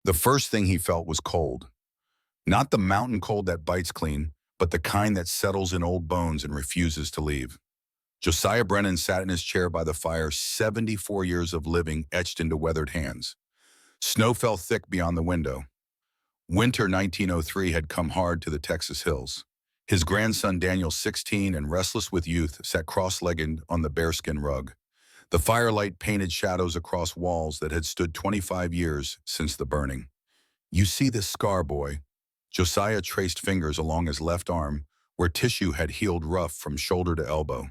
The first thing he felt was cold. Not the mountain cold that bites clean, but the kind that settles in old bones and refuses to leave. Josiah Brennan sat in his chair by the fire, 74 years of living etched into weathered hands. Snow fell thick beyond the window. Winter 1903 had come hard to the Texas hills. His grandson Daniel, 16 and restless with youth, sat cross-legged on the bearskin rug. The firelight painted shadows across walls that had stood 25 years since the burning. "You see this scar, boy?" Josiah traced fingers along his left arm, where tissue had healed rough from shoulder to elbow.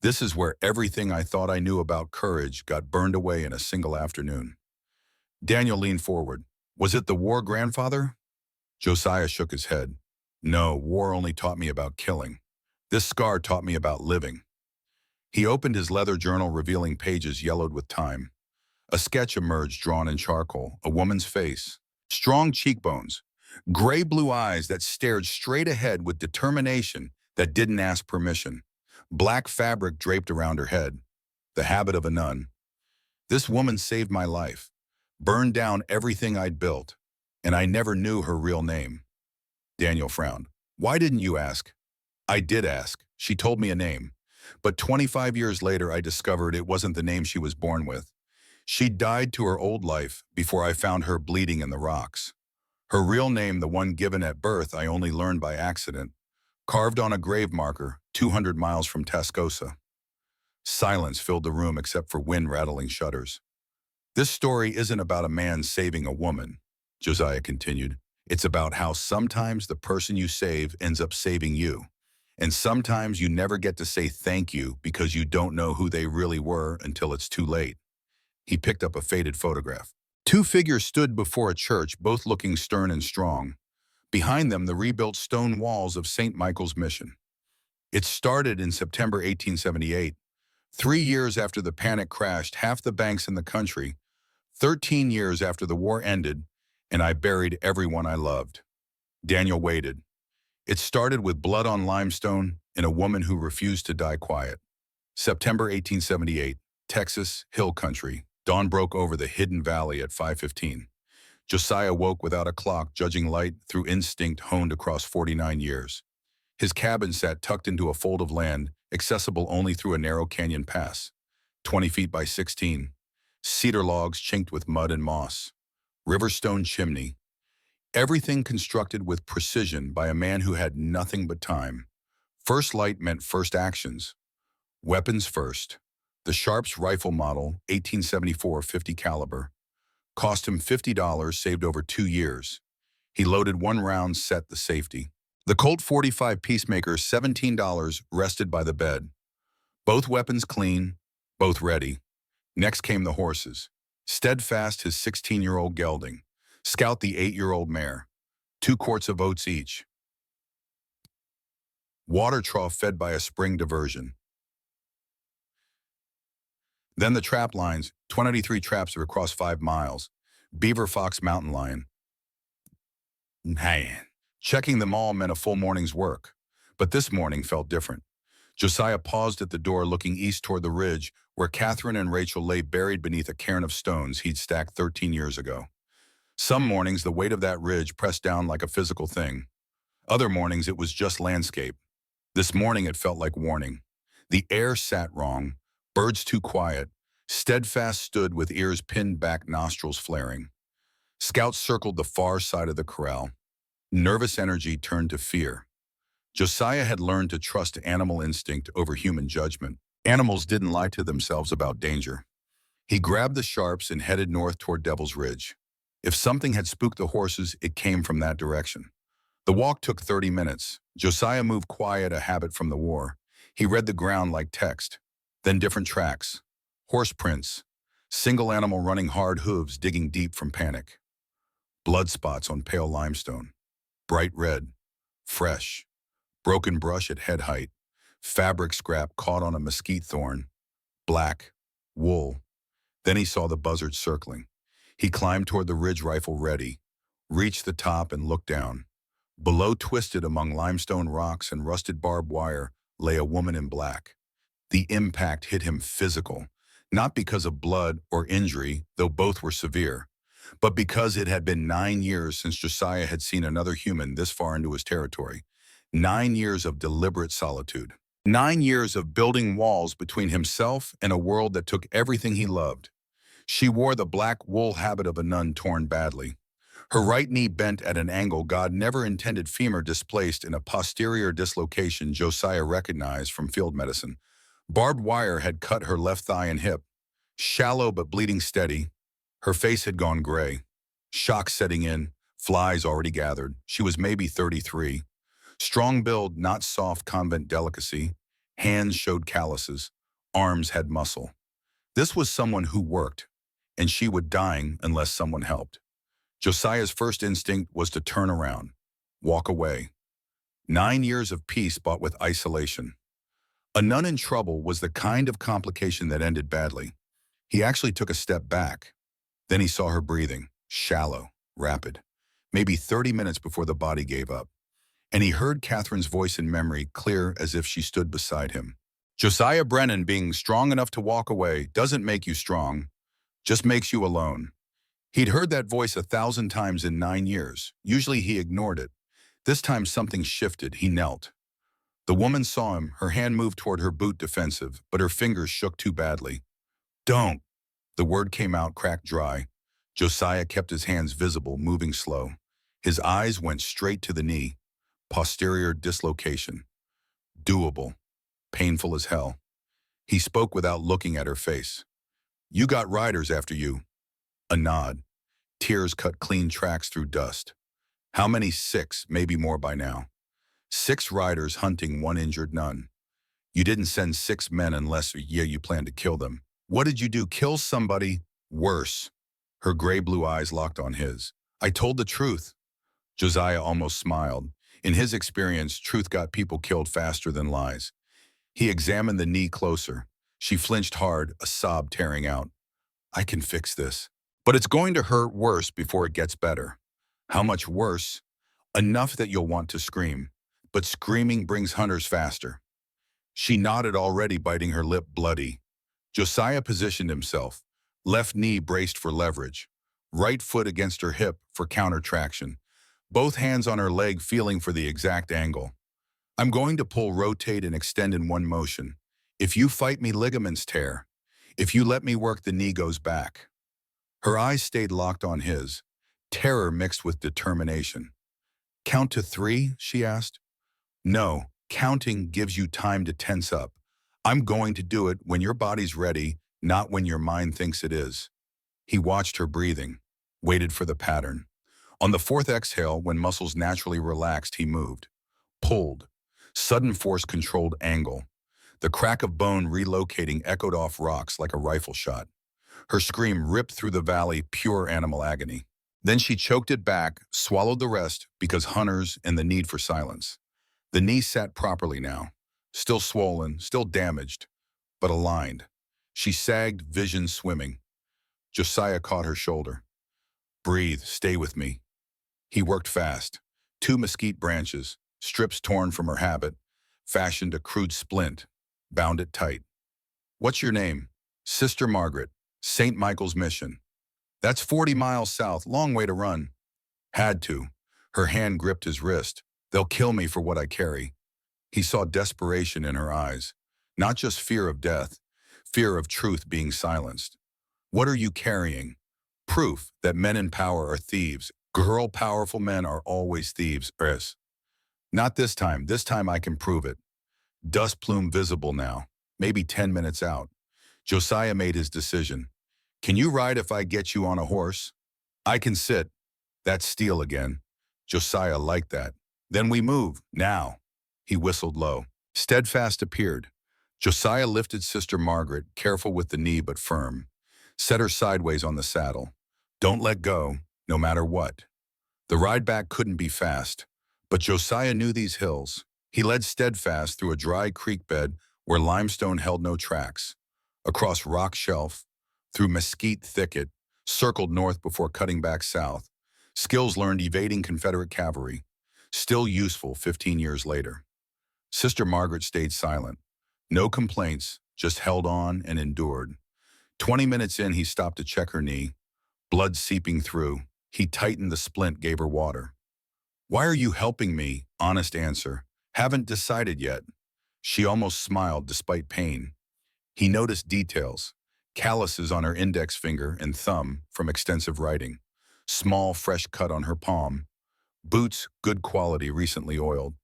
"This is where everything I thought I knew about courage got burned away in a single afternoon." Daniel leaned forward. "Was it the war, grandfather?" Josiah shook his head. "No, war only taught me about killing. This scar taught me about living." He opened his leather journal, revealing pages yellowed with time. A sketch emerged, drawn in charcoal, a woman's face. Strong cheekbones, gray-blue eyes that stared straight ahead with determination that didn't ask permission. Black fabric draped around her head, the habit of a nun. "This woman saved my life, burned down everything I'd built, and I never knew her real name." Daniel frowned. "Why didn't you ask?" "I did ask. She told me a name. But 25 years later, I discovered it wasn't the name she was born with. She died to her old life before I found her bleeding in the rocks. Her real name, the one given at birth, I only learned by accident, carved on a grave marker 200 miles from Tascosa." Silence filled the room except for wind-rattling shutters. "This story isn't about a man saving a woman," Josiah continued. "It's about how sometimes the person you save ends up saving you. And sometimes you never get to say thank you because you don't know who they really were until it's too late." He picked up a faded photograph. Two figures stood before a church, both looking stern and strong. Behind them, the rebuilt stone walls of St. Michael's Mission. It started in September 1878, 3 years after the panic crashed half the banks in the country, 13 years after the war ended, and I buried everyone I loved. Daniel waited. It started with blood on limestone and a woman who refused to die quiet. September 1878, Texas, hill country. Dawn broke over the hidden valley at 5:15. Josiah woke without a clock, judging light through instinct honed across 49 years. His cabin sat tucked into a fold of land, accessible only through a narrow canyon pass, 20 feet by 16. Cedar logs chinked with mud and moss. River stone chimney. Everything constructed with precision by a man who had nothing but time. First light meant first actions. Weapons first. The Sharps rifle model, 1874 50 caliber. Cost him $50, saved over 2 years. He loaded one round, set the safety. The Colt 45 Peacemaker, $17, rested by the bed. Both weapons clean, both ready. Next came the horses. Steadfast, his 16-year-old gelding. Scout, the 8-year-old mare. 2 quarts of oats each. Water trough fed by a spring diversion. Then the trap lines, 23 traps across 5 miles. Beaver, fox, mountain lion. Man, checking them all meant a full morning's work. But this morning felt different. Josiah paused at the door, looking east toward the ridge, where Catherine and Rachel lay buried beneath a cairn of stones he'd stacked 13 years ago. Some mornings, the weight of that ridge pressed down like a physical thing. Other mornings, it was just landscape. This morning, it felt like warning. The air sat wrong, birds too quiet. Steadfast stood with ears pinned back, nostrils flaring. Scouts circled the far side of the corral. Nervous energy turned to fear. Josiah had learned to trust animal instinct over human judgment. Animals didn't lie to themselves about danger. He grabbed the Sharps and headed north toward Devil's Ridge. If something had spooked the horses, it came from that direction. The walk took 30 minutes. Josiah moved quiet, a habit from the war. He read the ground like text. Then different tracks. Horse prints. Single animal running, hard hooves digging deep from panic. Blood spots on pale limestone. Bright red. Fresh. Broken brush at head height. Fabric scrap caught on a mesquite thorn. Black. Wool. Then he saw the buzzards circling. He climbed toward the ridge, rifle ready. Reached the top and looked down. Below, twisted among limestone rocks and rusted barbed wire, lay a woman in black. The impact hit him physical, not because of blood or injury, though both were severe, but because it had been 9 years since Josiah had seen another human this far into his territory. 9 years of deliberate solitude. 9 years of building walls between himself and a world that took everything he loved. She wore the black wool habit of a nun torn badly. Her right knee bent at an angle God never intended, femur displaced in a posterior dislocation Josiah recognized from field medicine. Barbed wire had cut her left thigh and hip. Shallow but bleeding steady. Her face had gone gray. Shock setting in, flies already gathered. She was maybe 33. Strong build, not soft convent delicacy. Hands showed calluses. Arms had muscle. This was someone who worked, and she would dying unless someone helped. Josiah's first instinct was to turn around, walk away. 9 years of peace bought with isolation. A nun in trouble was the kind of complication that ended badly. He actually took a step back. Then he saw her breathing, shallow, rapid, maybe 30 minutes before the body gave up. And he heard Catherine's voice in memory, clear as if she stood beside him. Josiah Brennan being strong enough to walk away doesn't make you strong, just makes you alone. He'd heard that voice 1,000 times in 9 years. Usually he ignored it. This time something shifted. He knelt. The woman saw him, her hand moved toward her boot defensive, but her fingers shook too badly. Don't. The word came out cracked dry. Josiah kept his hands visible, moving slow. His eyes went straight to the knee. Posterior dislocation. Doable. Painful as hell. He spoke without looking at her face. You got riders after you. A nod. Tears cut clean tracks through dust. How many? 6, maybe more by now. 6 riders hunting 1 injured nun. You didn't send 6 men unless, yeah, you planned to kill them. What did you do? Kill somebody? Worse. Her gray-blue eyes locked on his. I told the truth. Josiah almost smiled. In his experience, truth got people killed faster than lies. He examined the knee closer. She flinched hard, a sob tearing out. I can fix this. But it's going to hurt worse before it gets better. How much worse? Enough that you'll want to scream. But screaming brings hunters faster. She nodded, already biting her lip bloody. Josiah positioned himself. Left knee braced for leverage. Right foot against her hip for counter traction. Both hands on her leg feeling for the exact angle. I'm going to pull, rotate, and extend in one motion. If you fight me, ligaments tear. If you let me work, the knee goes back. Her eyes stayed locked on his, terror mixed with determination. Count to 3, she asked. No, counting gives you time to tense up. I'm going to do it when your body's ready, not when your mind thinks it is. He watched her breathing, waited for the pattern. On the 4th exhale, when muscles naturally relaxed, he moved, pulled. Sudden force-controlled angle. The crack of bone relocating echoed off rocks like a rifle shot. Her scream ripped through the valley, pure animal agony. Then she choked it back, swallowed the rest, because hunters and the need for silence. The knee sat properly now, still swollen, still damaged, but aligned. She sagged, vision swimming. Josiah caught her shoulder. Breathe, stay with me. He worked fast. 2 mesquite branches, strips torn from her habit, fashioned a crude splint, bound it tight. What's your name? Sister Margaret, St. Michael's Mission. That's 40 miles south, long way to run. Had to. Her hand gripped his wrist. They'll kill me for what I carry. He saw desperation in her eyes. Not just fear of death, fear of truth being silenced. What are you carrying? Proof that men in power are thieves. Girl, powerful men are always thieves. Not this time. This time I can prove it. Dust plume visible now, maybe 10 minutes out. Josiah made his decision. Can you ride if I get you on a horse? I can sit. That's steel again. Josiah liked that. Then we move, now. He whistled low. Steadfast appeared. Josiah lifted Sister Margaret, careful with the knee but firm. Set her sideways on the saddle. Don't let go, no matter what. The ride back couldn't be fast, but Josiah knew these hills. He led steadfast through a dry creek bed where limestone held no tracks, across rock shelf, through mesquite thicket, circled north before cutting back south. Skills learned evading Confederate cavalry, still useful 15 years later. Sister Margaret stayed silent. No complaints, just held on and endured. 20 minutes in, he stopped to check her knee. Blood seeping through. He tightened the splint, gave her water. Why are you helping me? Honest answer. Haven't decided yet. She almost smiled despite pain. He noticed details. Calluses on her index finger and thumb from extensive writing. Small, fresh cut on her palm. Boots, good quality, recently oiled.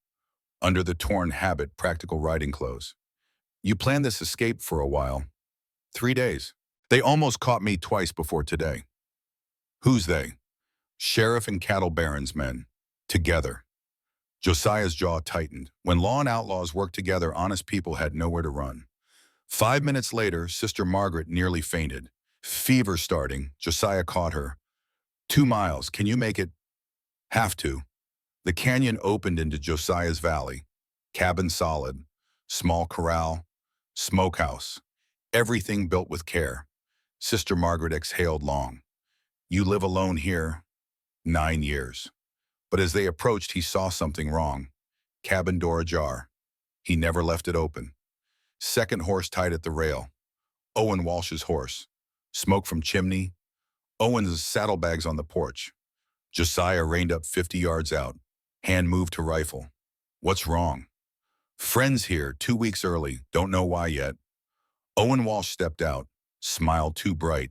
Under the torn habit, practical riding clothes. You planned this escape for a while. 3 days. They almost caught me twice before today. Who's they? Sheriff and cattle baron's men. Together. Josiah's jaw tightened. When law and outlaws worked together, honest people had nowhere to run. 5 minutes later, Sister Margaret nearly fainted. Fever starting. Josiah caught her. 2 miles. Can you make it? Have to. The canyon opened into Josiah's valley. Cabin solid. Small corral. Smokehouse. Everything built with care. Sister Margaret exhaled long. You live alone here? 9 years. But as they approached, he saw something wrong. Cabin door ajar. He never left it open. Second horse tied at the rail. Owen Walsh's horse. Smoke from chimney. Owen's saddlebags on the porch. Josiah reined up 50 yards out. Hand moved to rifle. What's wrong? Friends here, 2 weeks early. Don't know why yet. Owen Walsh stepped out. Smiled too bright.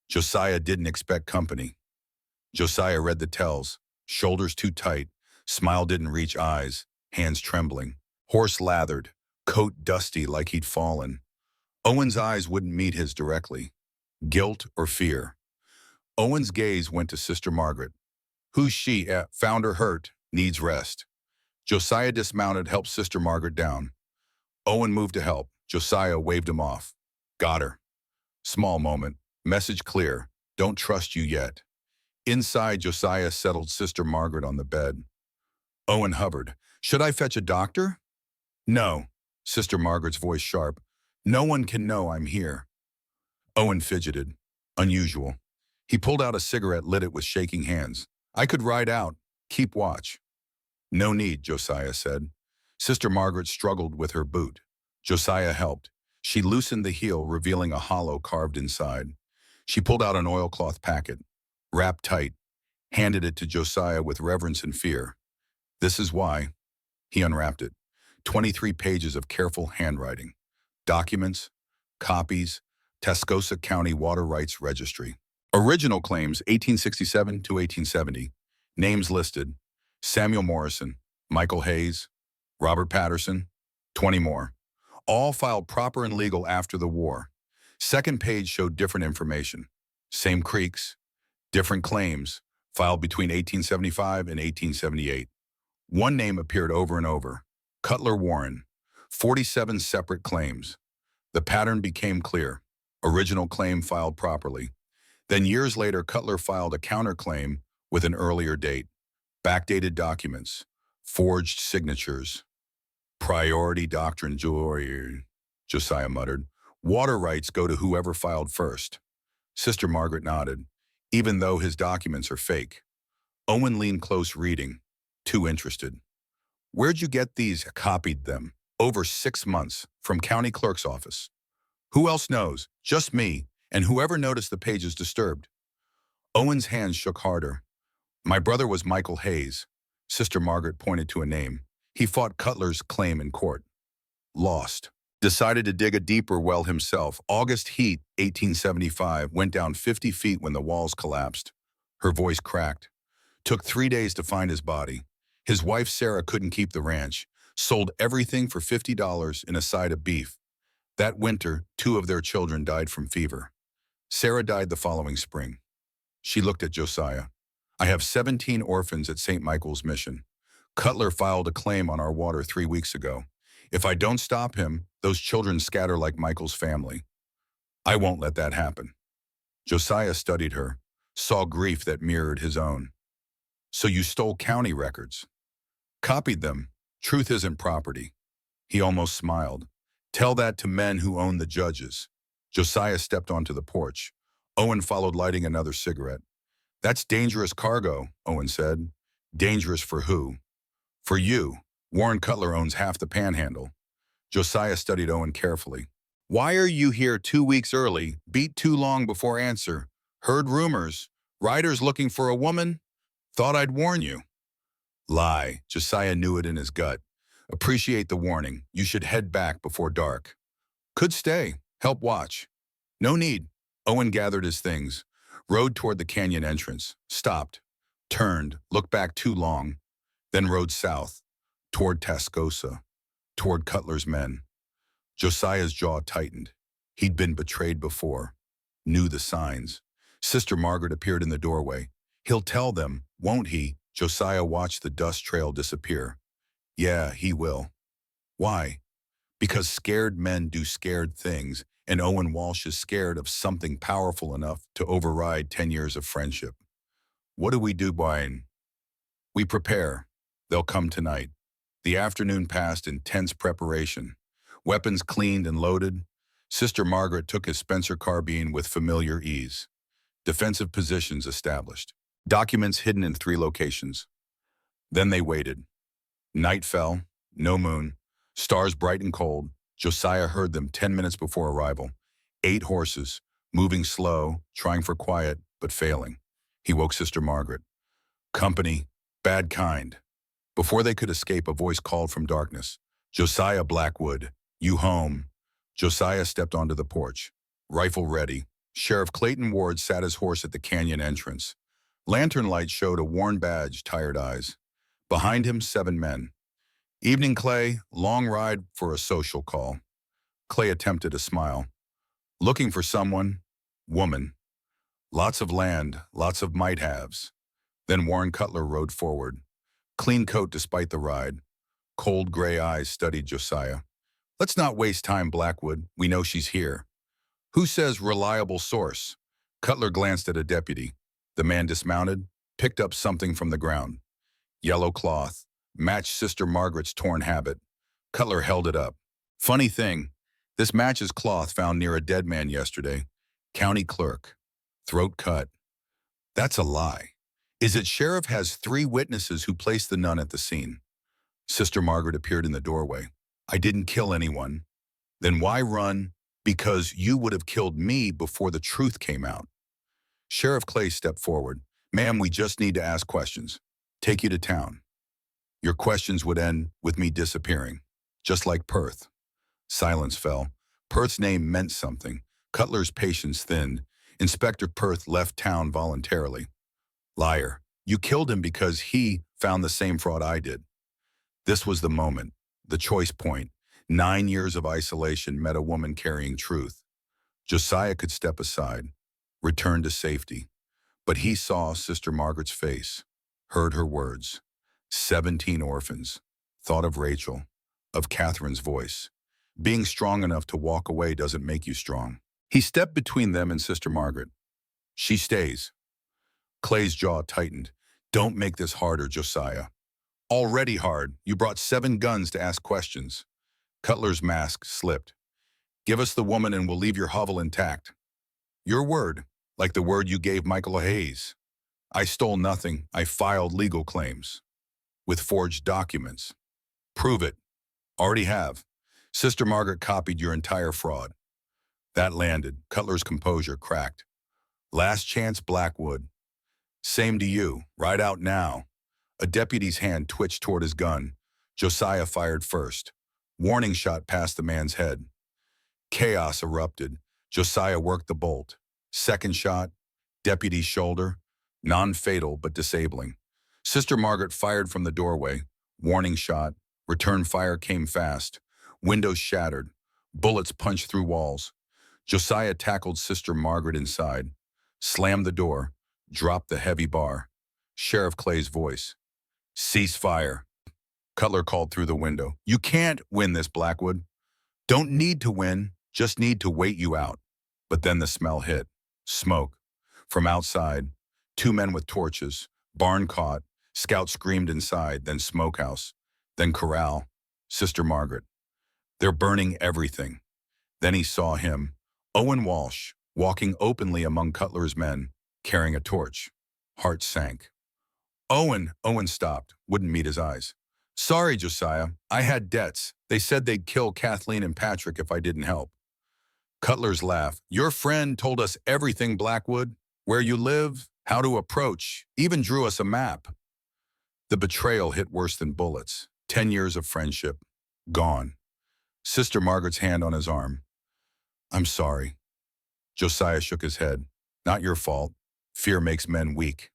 Josiah didn't expect company. Josiah read the tells. Shoulders too tight. Smile didn't reach eyes. Hands trembling. Horse lathered. Coat dusty like he'd fallen. Owen's eyes wouldn't meet his directly. Guilt or fear. Owen's gaze went to Sister Margaret. Who's she? Found her hurt. Needs rest. Josiah dismounted, helped Sister Margaret down. Owen moved to help. Josiah waved him off. Got her. Small moment. Message clear. Don't trust you yet. Inside, Josiah settled Sister Margaret on the bed. Owen hovered. Should I fetch a doctor? No. Sister Margaret's voice sharp. No one can know I'm here. Owen fidgeted. Unusual. He pulled out a cigarette, lit it with shaking hands. I could ride out. Keep watch. No need, Josiah said. Sister Margaret struggled with her boot. Josiah helped. She loosened the heel, revealing a hollow carved inside. She pulled out an oilcloth packet, wrapped tight, handed it to Josiah with reverence and fear. This is why. He unwrapped it. 23 pages of careful handwriting. Documents, copies, Tascosa County Water Rights Registry. Original claims 1867 to 1870. Names listed. Samuel Morrison, Michael Hayes, Robert Patterson, 20 more. All filed proper and legal after the war. Second page showed different information. Same creeks, different claims, filed between 1875 and 1878. One name appeared over and over. Cutler Warren. 47 separate claims. The pattern became clear. Original claim filed properly. Then years later, Cutler filed a counterclaim with an earlier date. Backdated documents. Forged signatures. Priority doctrine, Josiah muttered. Water rights go to whoever filed first. Sister Margaret nodded, even though his documents are fake. Owen leaned close, reading, too interested. Where'd you get these? Copied them. Over 6 months, from county clerk's office. Who else knows? Just me, and whoever noticed the pages disturbed. Owen's hands shook harder. My brother was Michael Hayes. Sister Margaret pointed to a name. He fought Cutler's claim in court. Lost. Decided to dig a deeper well himself. August heat, 1875, went down 50 feet when the walls collapsed. Her voice cracked. Took 3 days to find his body. His wife, Sarah, couldn't keep the ranch. Sold everything for $50 in a side of beef. That winter, 2 of their children died from fever. Sarah died the following spring. She looked at Josiah. I have 17 orphans at St. Michael's Mission. Cutler filed a claim on our water 3 weeks ago. If I don't stop him, those children scatter like Michael's family. I won't let that happen. Josiah studied her, saw grief that mirrored his own. So you stole county records. Copied them. Truth isn't property. He almost smiled. Tell that to men who own the judges. Josiah stepped onto the porch. Owen followed, lighting another cigarette. That's dangerous cargo, Owen said. Dangerous for who? For you. Warren Cutler owns half the panhandle. Josiah studied Owen carefully. Why are you here 2 weeks early? Beat too long before answer. Heard rumors. Riders looking for a woman? Thought I'd warn you. Lie. Josiah knew it in his gut. Appreciate the warning. You should head back before dark. Could stay. Help watch. No need. Owen gathered his things, rode toward the canyon entrance, stopped, turned, looked back too long, then rode south, toward Tascosa, toward Cutler's men. Josiah's jaw tightened. He'd been betrayed before, knew the signs. Sister Margaret appeared in the doorway. He'll tell them, won't he? Josiah watched the dust trail disappear. Yeah, he will. Why? Because scared men do scared things, and Owen Walsh is scared of something powerful enough to override 10 years of friendship. What do we do, Brian? We prepare. They'll come tonight. The afternoon passed in tense preparation. Weapons cleaned and loaded. Sister Margaret took his Spencer carbine with familiar ease. Defensive positions established. Documents hidden in 3 locations. Then they waited. Night fell, no moon, stars bright and cold. Josiah heard them 10 minutes before arrival. 8 horses, moving slow, trying for quiet, but failing. He woke Sister Margaret. Company, bad kind. Before they could escape, a voice called from darkness. Josiah Blackwood, you home. Josiah stepped onto the porch. Rifle ready. Sheriff Clayton Ward sat his horse at the canyon entrance. Lantern light showed a worn badge, tired eyes. Behind him, 7 men. Evening, Clay. Long ride for a social call. Clay attempted a smile. Looking for someone. Woman. Lots of land, lots of might-haves. Then Warren Cutler rode forward. Clean coat despite the ride. Cold gray eyes studied Josiah. Let's not waste time, Blackwood. We know she's here. Who says reliable source? Cutler glanced at a deputy. The man dismounted, picked up something from the ground. Yellow cloth, matched Sister Margaret's torn habit. Cutler held it up. Funny thing, this matches cloth found near a dead man yesterday. County clerk. Throat cut. That's a lie. Is it sheriff has 3 witnesses who placed the nun at the scene? Sister Margaret appeared in the doorway. I didn't kill anyone. Then why run? Because you would have killed me before the truth came out. Sheriff Clay stepped forward. Ma'am, we just need to ask questions. Take you to town. Your questions would end with me disappearing, just like Perth. Silence fell. Perth's name meant something. Cutler's patience thinned. Inspector Perth left town voluntarily. Liar. You killed him because he found the same fraud I did. This was the moment, the choice point. 9 years of isolation met a woman carrying truth. Josiah could step aside, return to safety. But he saw Sister Margaret's face, heard her words. 17 orphans. Thought of Rachel, of Catherine's voice. Being strong enough to walk away doesn't make you strong. He stepped between them and Sister Margaret. She stays. Clay's jaw tightened. Don't make this harder, Josiah. Already hard. You brought 7 guns to ask questions. Cutler's mask slipped. Give us the woman and we'll leave your hovel intact. Your word, like the word you gave Michael Hayes. I stole nothing. I filed legal claims. With forged documents. Prove it. Already have. Sister Margaret copied your entire fraud. That landed. Cutler's composure cracked. Last chance, Blackwood. Same to you. Ride out now. A deputy's hand twitched toward his gun. Josiah fired first. Warning shot past the man's head. Chaos erupted. Josiah worked the bolt. Second shot. Deputy's shoulder. Non-fatal but disabling. Sister Margaret fired from the doorway. Warning shot. Return fire came fast. Windows shattered. Bullets punched through walls. Josiah tackled Sister Margaret inside. Slammed the door. Dropped the heavy bar. Sheriff Clay's voice. Cease fire. Cutler called through the window. You can't win this, Blackwood. Don't need to win, just need to wait you out. But then the smell hit. Smoke. From outside, 2 men with torches. Barn caught. Scout screamed inside, then smokehouse. Then corral. Sister Margaret. They're burning everything. Then he saw him, Owen Walsh, walking openly among Cutler's men, carrying a torch. Heart sank. Owen stopped, wouldn't meet his eyes. Sorry, Josiah, I had debts. They said they'd kill Kathleen and Patrick if I didn't help. Cutler's laugh. Your friend told us everything, Blackwood. Where you live, how to approach, even drew us a map. The betrayal hit worse than bullets. 10 years of friendship, gone. Sister Margaret's hand on his arm. I'm sorry. Josiah shook his head. Not your fault. Fear makes men weak.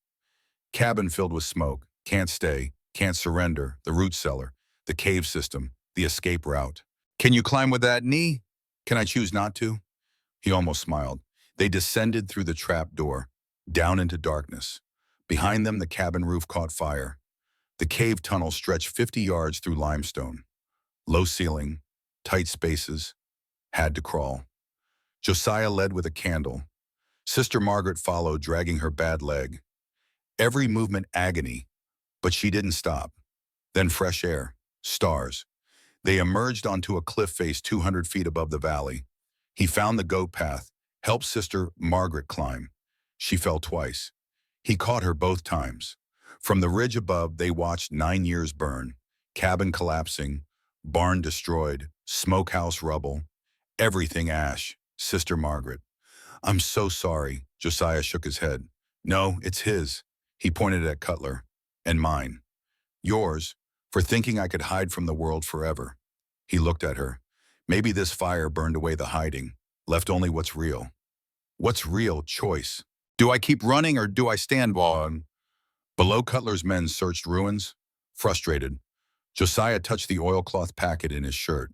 Cabin filled with smoke. Can't stay. Can't surrender. The root cellar. The cave system. The escape route. Can you climb with that knee? Can I choose not to? He almost smiled. They descended through the trap door, down into darkness. Behind them, the cabin roof caught fire. The cave tunnel stretched 50 yards through limestone. Low ceiling, tight spaces, had to crawl. Josiah led with a candle. Sister Margaret followed, dragging her bad leg. Every movement agony, but she didn't stop. Then fresh air, stars. They emerged onto a cliff face 200 feet above the valley. He found the goat path, helped Sister Margaret climb. She fell twice. He caught her both times. From the ridge above, they watched 9 years burn, cabin collapsing, barn destroyed, smokehouse rubble, everything ash. Sister Margaret. I'm so sorry. Josiah shook his head. No, it's his. He pointed at Cutler. And mine. Yours, for thinking I could hide from the world forever. He looked at her. Maybe this fire burned away the hiding, left only what's real. What's real? Choice. Do I keep running or do I stand on? Below, Cutler's men searched ruins, frustrated. Josiah touched the oilcloth packet in his shirt.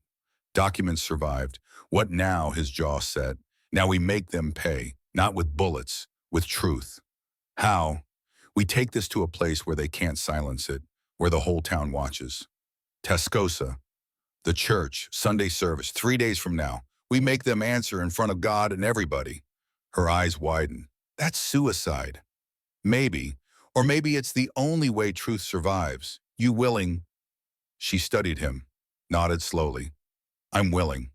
Documents survived. What now? His jaw set. Now we make them pay, not with bullets, with truth. How? We take this to a place where they can't silence it, where the whole town watches. Tascosa, the church, Sunday service, 3 days from now. We make them answer in front of God and everybody. Her eyes widen. That's suicide. Maybe, or maybe it's the only way truth survives. You willing? She studied him, nodded slowly. I'm willing.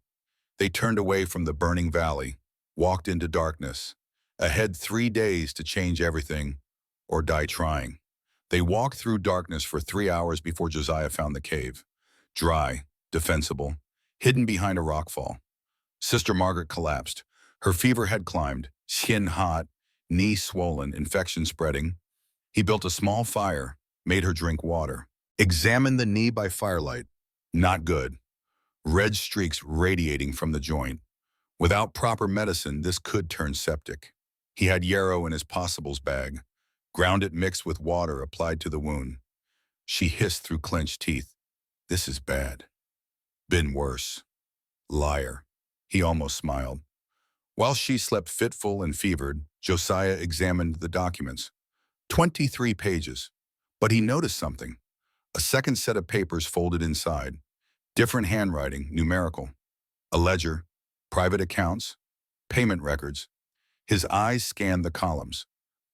They turned away from the burning valley, walked into darkness. Ahead 3 days to change everything, or die trying. They walked through darkness for 3 hours before Josiah found the cave. Dry, defensible, hidden behind a rockfall. Sister Margaret collapsed. Her fever had climbed, skin hot, knee swollen, infection spreading. He built a small fire, made her drink water. Examined the knee by firelight. Not good. Red streaks radiating from the joint. Without proper medicine, this could turn septic. He had yarrow in his possibles bag. Ground it mixed with water applied to the wound. She hissed through clenched teeth. This is bad. Been worse. Liar. He almost smiled. While she slept fitful and fevered, Josiah examined the documents. 23 pages. But he noticed something. A second set of papers folded inside. Different handwriting, numerical. A ledger, private accounts, payment records. His eyes scanned the columns.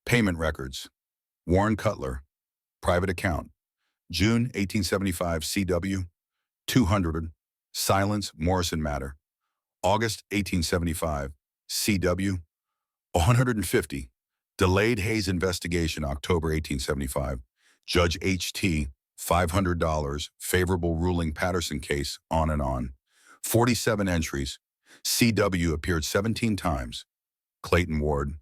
Payment records. Warren Cutler, private account. June 1875 CW, 200, Silence, Morrison Matter. August 1875 CW, 150, Delayed Hayes Investigation, October 1875. Judge H.T., $500, favorable ruling Patterson case, on and on. 47 entries. CW appeared 17 times. Clayton Ward,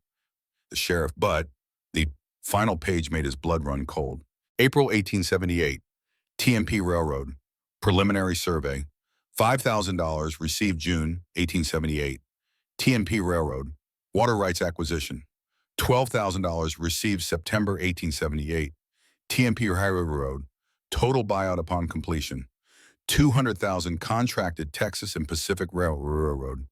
the sheriff, but the final page made his blood run cold. April 1878, TMP Railroad, preliminary survey, $5,000 received June 1878. TMP Railroad, water rights acquisition, $12,000 received September 1878. TMP Railroad, total buyout upon completion, $200,000 contracted Texas and Pacific Railroad,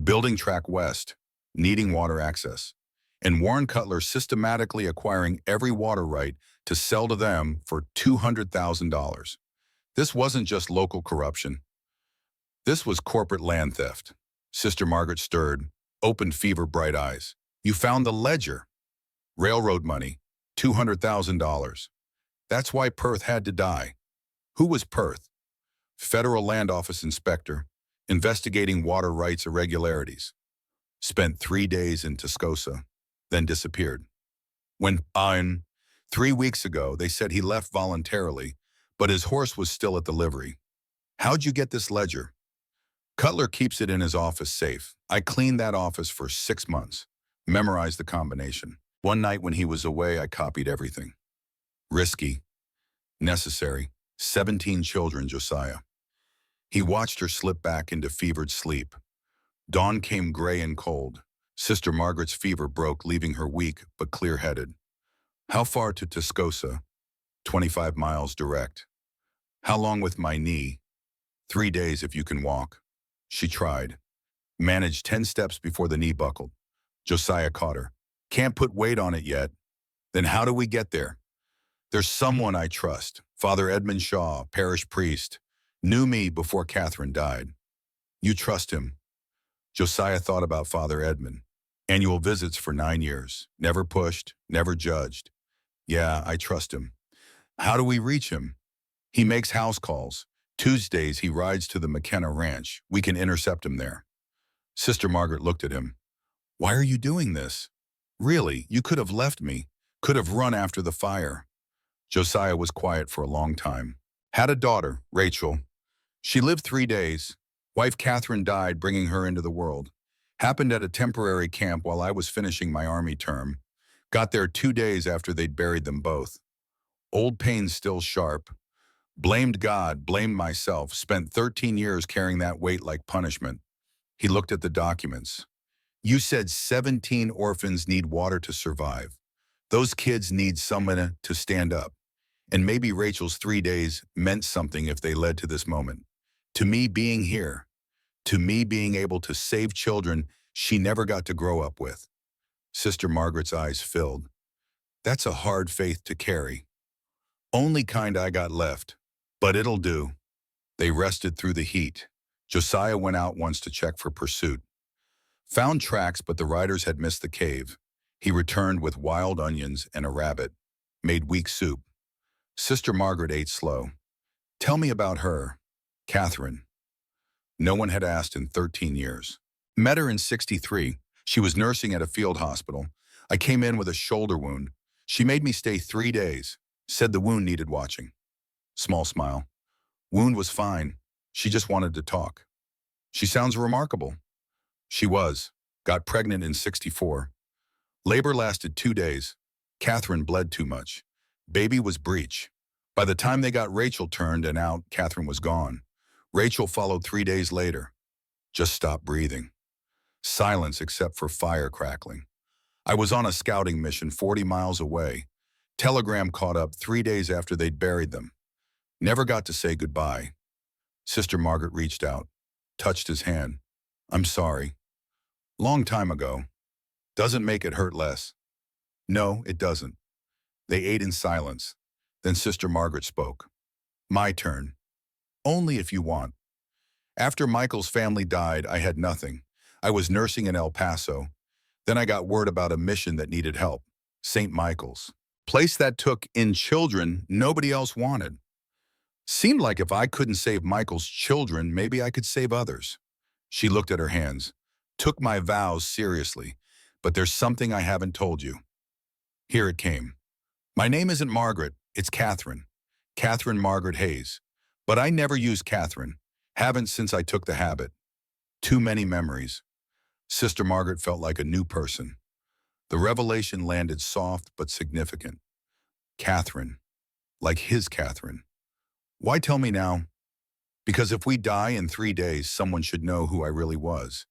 building track west, needing water access, and Warren Cutler systematically acquiring every water right to sell to them for $200,000. This wasn't just local corruption. This was corporate land theft. Sister Margaret stirred, opened fever-bright eyes. You found the ledger. Railroad money, $200,000. That's why Perth had to die. Who was Perth? Federal Land Office inspector, investigating water rights irregularities. Spent 3 days in Tascosa, then disappeared. When on 3 weeks ago, they said he left voluntarily, but his horse was still at the livery. How'd you get this ledger? Cutler keeps it in his office safe. I cleaned that office for 6 months, memorized the combination. One night when he was away, I copied everything. Risky, necessary, 17 children, Josiah. He watched her slip back into fevered sleep. Dawn came gray and cold. Sister Margaret's fever broke, leaving her weak but clear-headed. How far to Tascosa? 25 miles direct. How long with my knee? 3 days if you can walk. She tried. Managed 10 steps before the knee buckled. Josiah caught her. Can't put weight on it yet. Then how do we get there? There's someone I trust. Father Edmund Shaw, parish priest. Knew me before Catherine died. You trust him? Josiah thought about Father Edmund. Annual visits for 9 years. Never pushed, never judged. Yeah, I trust him. How do we reach him? He makes house calls. Tuesdays he rides to the McKenna Ranch. We can intercept him there. Sister Margaret looked at him. Why are you doing this? Really, you could have left me. Could have run after the fire. Josiah was quiet for a long time. Had a daughter, Rachel. She lived 3 days. Wife Catherine died, bringing her into the world. Happened at a temporary camp while I was finishing my army term. Got there 2 days after they'd buried them both. Old pain still sharp. Blamed God, blamed myself, spent 13 years carrying that weight like punishment. He looked at the documents. You said 17 orphans need water to survive. Those kids need someone to stand up. And maybe Rachel's 3 days meant something if they led to this moment. To me being here. To me being able to save children she never got to grow up with. Sister Margaret's eyes filled. That's a hard faith to carry. Only kind I got left. But it'll do. They rested through the heat. Josiah went out once to check for pursuit. Found tracks, but the riders had missed the cave. He returned with wild onions and a rabbit. Made weak soup. Sister Margaret ate slow. Tell me about her, Catherine. No one had asked in 13 years. Met her in '63. She was nursing at a field hospital. I came in with a shoulder wound. She made me stay 3 days. Said the wound needed watching. Small smile. Wound was fine. She just wanted to talk. She sounds remarkable. She was. Got pregnant in '64. Labor lasted 2 days. Catherine bled too much. Baby was breech. By the time they got Rachel turned and out, Catherine was gone. Rachel followed 3 days later. Just stopped breathing. Silence except for fire crackling. I was on a scouting mission 40 miles away. Telegram caught up 3 days after they'd buried them. Never got to say goodbye. Sister Margaret reached out, touched his hand. I'm sorry. Long time ago. Doesn't make it hurt less. No, it doesn't. They ate in silence. Then Sister Margaret spoke. My turn. Only if you want. After Michael's family died, I had nothing. I was nursing in El Paso. Then I got word about a mission that needed help. St. Michael's. Place that took in children nobody else wanted. Seemed like if I couldn't save Michael's children, maybe I could save others. She looked at her hands. Took my vows seriously. But there's something I haven't told you. Here it came. My name isn't Margaret, it's Catherine. Catherine Margaret Hayes. But I never used Catherine. Haven't since I took the habit. Too many memories. Sister Margaret felt like a new person. The revelation landed soft but significant. Catherine. Like his Catherine. Why tell me now? Because if we die in 3 days, someone should know who I really was.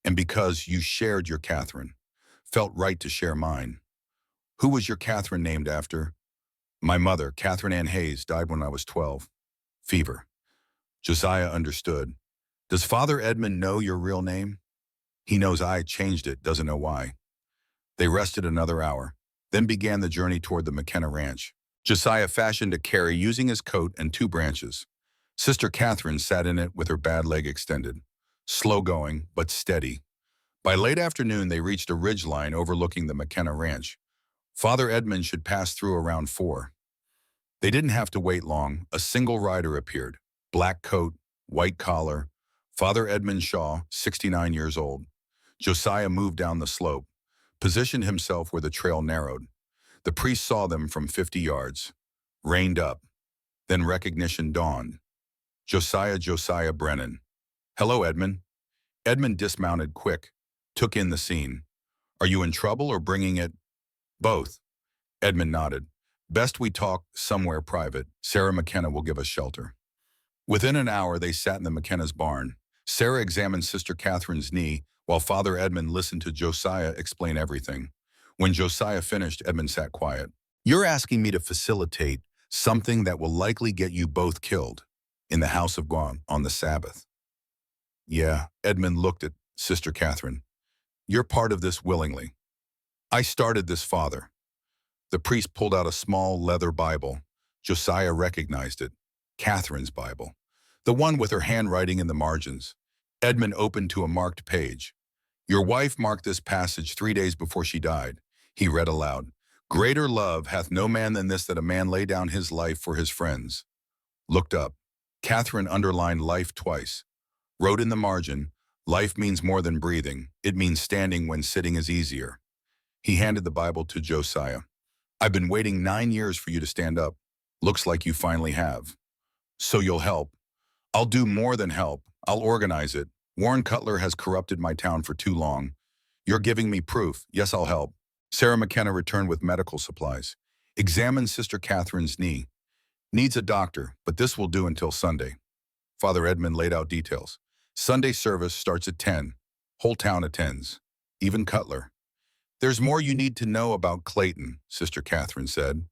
And because you shared your Catherine. Felt right to share mine. Who was your Catherine named after? My mother, Catherine Ann Hayes, died when I was 12. Fever. Josiah understood. Does Father Edmund know your real name? He knows I changed it, doesn't know why. They rested another hour, then began the journey toward the McKenna Ranch. Josiah fashioned a carry using his coat and 2 branches. Sister Catherine sat in it with her bad leg extended. Slow going, but steady. By late afternoon, they reached a ridgeline overlooking the McKenna Ranch. Father Edmund should pass through around 4. They didn't have to wait long. A single rider appeared. Black coat, white collar. Father Edmund Shaw, 69 years old. Josiah moved down the slope, positioned himself where the trail narrowed. The priest saw them from 50 yards, reined up. Then recognition dawned. Josiah Brennan. Hello, Edmund. Edmund dismounted quick, took in the scene. Are you in trouble or bringing it? Both. Edmund nodded. Best we talk somewhere private. Sarah McKenna will give us shelter. Within an hour, they sat in the McKenna's barn. Sarah examined Sister Catherine's knee, while Father Edmund listened to Josiah explain everything. When Josiah finished, Edmund sat quiet. You're asking me to facilitate something that will likely get you both killed in the house of God on the Sabbath. Yeah, Edmund looked at Sister Catherine. You're part of this willingly. I started this, Father. The priest pulled out a small leather Bible. Josiah recognized it. Catherine's Bible. The one with her handwriting in the margins. Edmund opened to a marked page. Your wife marked this passage 3 days before she died. He read aloud. Greater love hath no man than this, that a man lay down his life for his friends. Looked up. Catherine underlined life twice. Wrote in the margin, life means more than breathing. It means standing when sitting is easier. He handed the Bible to Josiah. I've been waiting 9 years for you to stand up. Looks like you finally have. So you'll help. I'll do more than help. I'll organize it. Warren Cutler has corrupted my town for too long. You're giving me proof. Yes, I'll help. Sarah McKenna returned with medical supplies. Examined Sister Catherine's knee. Needs a doctor, but this will do until Sunday. Father Edmund laid out details. Sunday service starts at 10. Whole town attends. Even Cutler. There's more you need to know about Clayton, Sister Catherine said.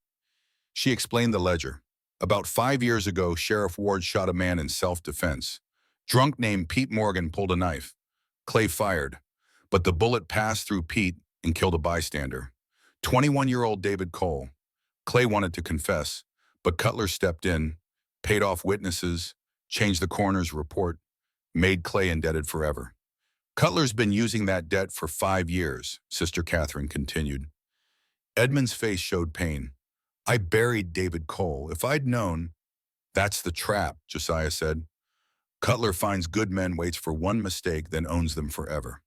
She explained the ledger. About 5 years ago, Sheriff Ward shot a man in self-defense. Drunk named Pete Morgan pulled a knife. Clay fired, but the bullet passed through Pete and killed a bystander. 21-year-old David Cole. Clay wanted to confess, but Cutler stepped in, paid off witnesses, changed the coroner's report, made Clay indebted forever. Cutler's been using that debt for 5 years, Sister Catherine continued. Edmund's face showed pain. I buried David Cole. If I'd known, that's the trap, Josiah said. Cutler finds good men, waits for one mistake, then owns them forever.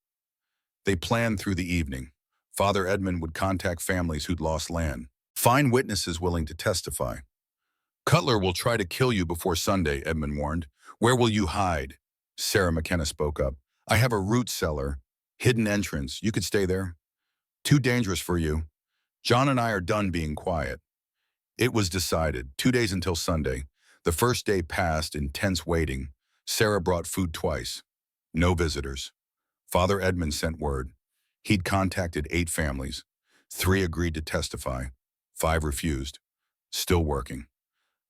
They planned through the evening. Father Edmund would contact families who'd lost land, find witnesses willing to testify. Cutler will try to kill you before Sunday, Edmund warned. Where will you hide? Sarah McKenna spoke up. I have a root cellar, hidden entrance. You could stay there. Too dangerous for you. John and I are done being quiet. It was decided. 2 days until Sunday. The first day passed in tense waiting. Sarah brought food twice. No visitors. Father Edmund sent word. He'd contacted 8 families. 3 agreed to testify. 5 refused. Still working.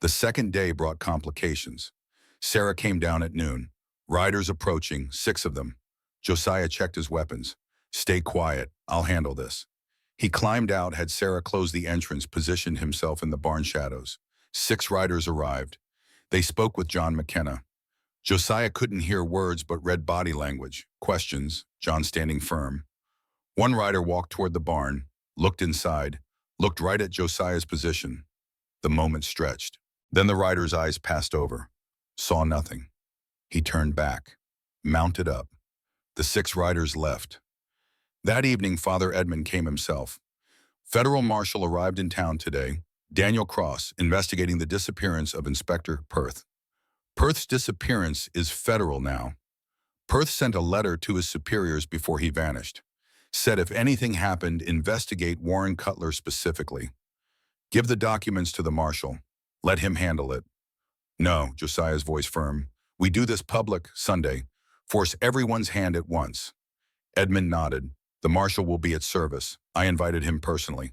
The second day brought complications. Sarah came down at noon. Riders approaching, 6 of them. Josiah checked his weapons. Stay quiet. I'll handle this. He climbed out, had Sarah close the entrance, positioned himself in the barn shadows. 6 riders arrived. They spoke with John McKenna. Josiah couldn't hear words but read body language. Questions, John standing firm. One rider walked toward the barn, looked inside, looked right at Josiah's position. The moment stretched. Then the rider's eyes passed over. Saw nothing. He turned back, mounted up. The 6 riders left. That evening, Father Edmund came himself. Federal marshal arrived in town today. Daniel Cross, investigating the disappearance of Inspector Perth. Perth's disappearance is federal now. Perth sent a letter to his superiors before he vanished. Said if anything happened, investigate Warren Cutler specifically. Give the documents to the marshal. Let him handle it. No, Josiah's voice firm. We do this public, Sunday. Force everyone's hand at once. Edmund nodded. The marshal will be at service. I invited him personally.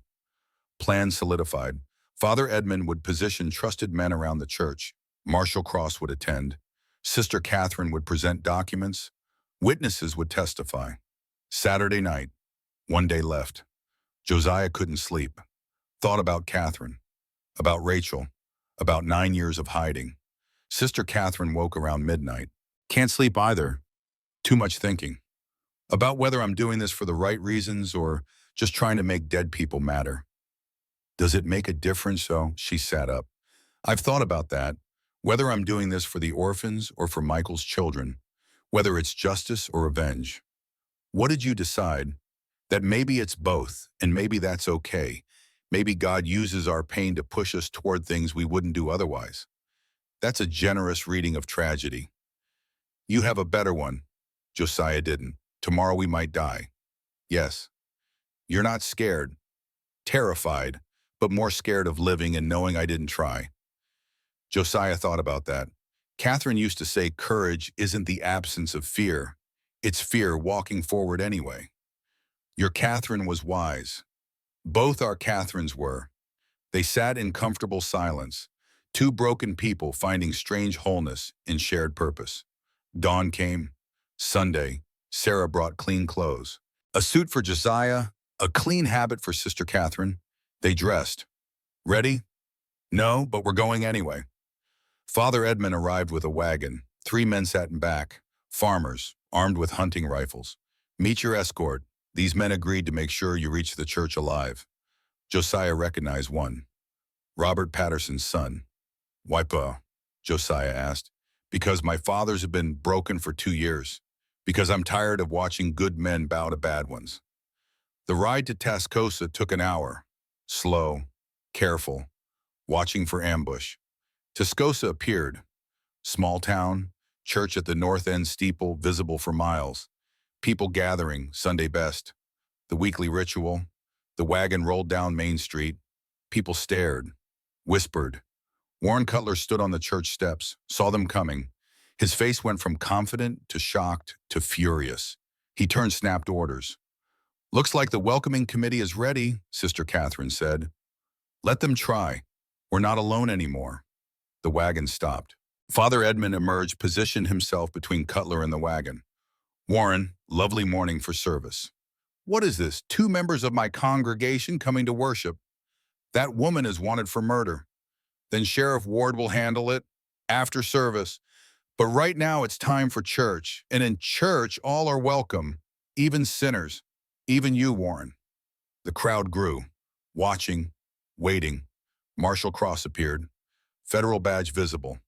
Plan solidified. Father Edmund would position trusted men around the church. Marshal Cross would attend. Sister Catherine would present documents. Witnesses would testify. Saturday night. 1 day left. Josiah couldn't sleep. Thought about Catherine. About Rachel. About 9 years of hiding. Sister Catherine woke around midnight. Can't sleep either. Too much thinking. About whether I'm doing this for the right reasons or just trying to make dead people matter. Does it make a difference? So she sat up. I've thought about that. Whether I'm doing this for the orphans or for Michael's children. Whether it's justice or revenge. What did you decide? That maybe it's both, and maybe that's okay. Maybe God uses our pain to push us toward things we wouldn't do otherwise. That's a generous reading of tragedy. You have a better one. Josiah didn't. Tomorrow we might die. Yes. You're not scared. terrified, but more scared of living and knowing I didn't try. Josiah thought about that. Catherine used to say courage isn't the absence of fear. It's fear walking forward anyway. Your Catherine was wise. Both our Catherines were. They sat in comfortable silence, two broken people finding strange wholeness in shared purpose. Dawn came. Sunday, Sarah brought clean clothes. A suit for Josiah, a clean habit for Sister Catherine. They dressed. Ready? No, but we're going anyway. Father Edmund arrived with a wagon. 3 men sat in back. Farmers, armed with hunting rifles. Meet your escort. These men agreed to make sure you reach the church alive. Josiah recognized one. Robert Patterson's son. Why, Pa? Josiah asked. Because my fathers have been broken for 2 years. Because I'm tired of watching good men bow to bad ones. The ride to Tascosa took an hour. Slow, careful, watching for ambush. Tascosa appeared. Small town, church at the north end steeple visible for miles. People gathering, Sunday best. The weekly ritual. The wagon rolled down Main Street. People stared, whispered. Warren Cutler stood on the church steps, saw them coming. His face went from confident to shocked to furious. He turned, snapped orders. Looks like the welcoming committee is ready, Sister Catherine said. Let them try. We're not alone anymore. The wagon stopped. Father Edmund emerged, positioned himself between Cutler and the wagon. Warren, lovely morning for service. What is this? 2 members of my congregation coming to worship. That woman is wanted for murder. Then Sheriff Ward will handle it after service. But right now it's time for church. And in church, all are welcome, even sinners, even you, Warren. The crowd grew, watching, waiting. Marshal Cross appeared, federal badge visible.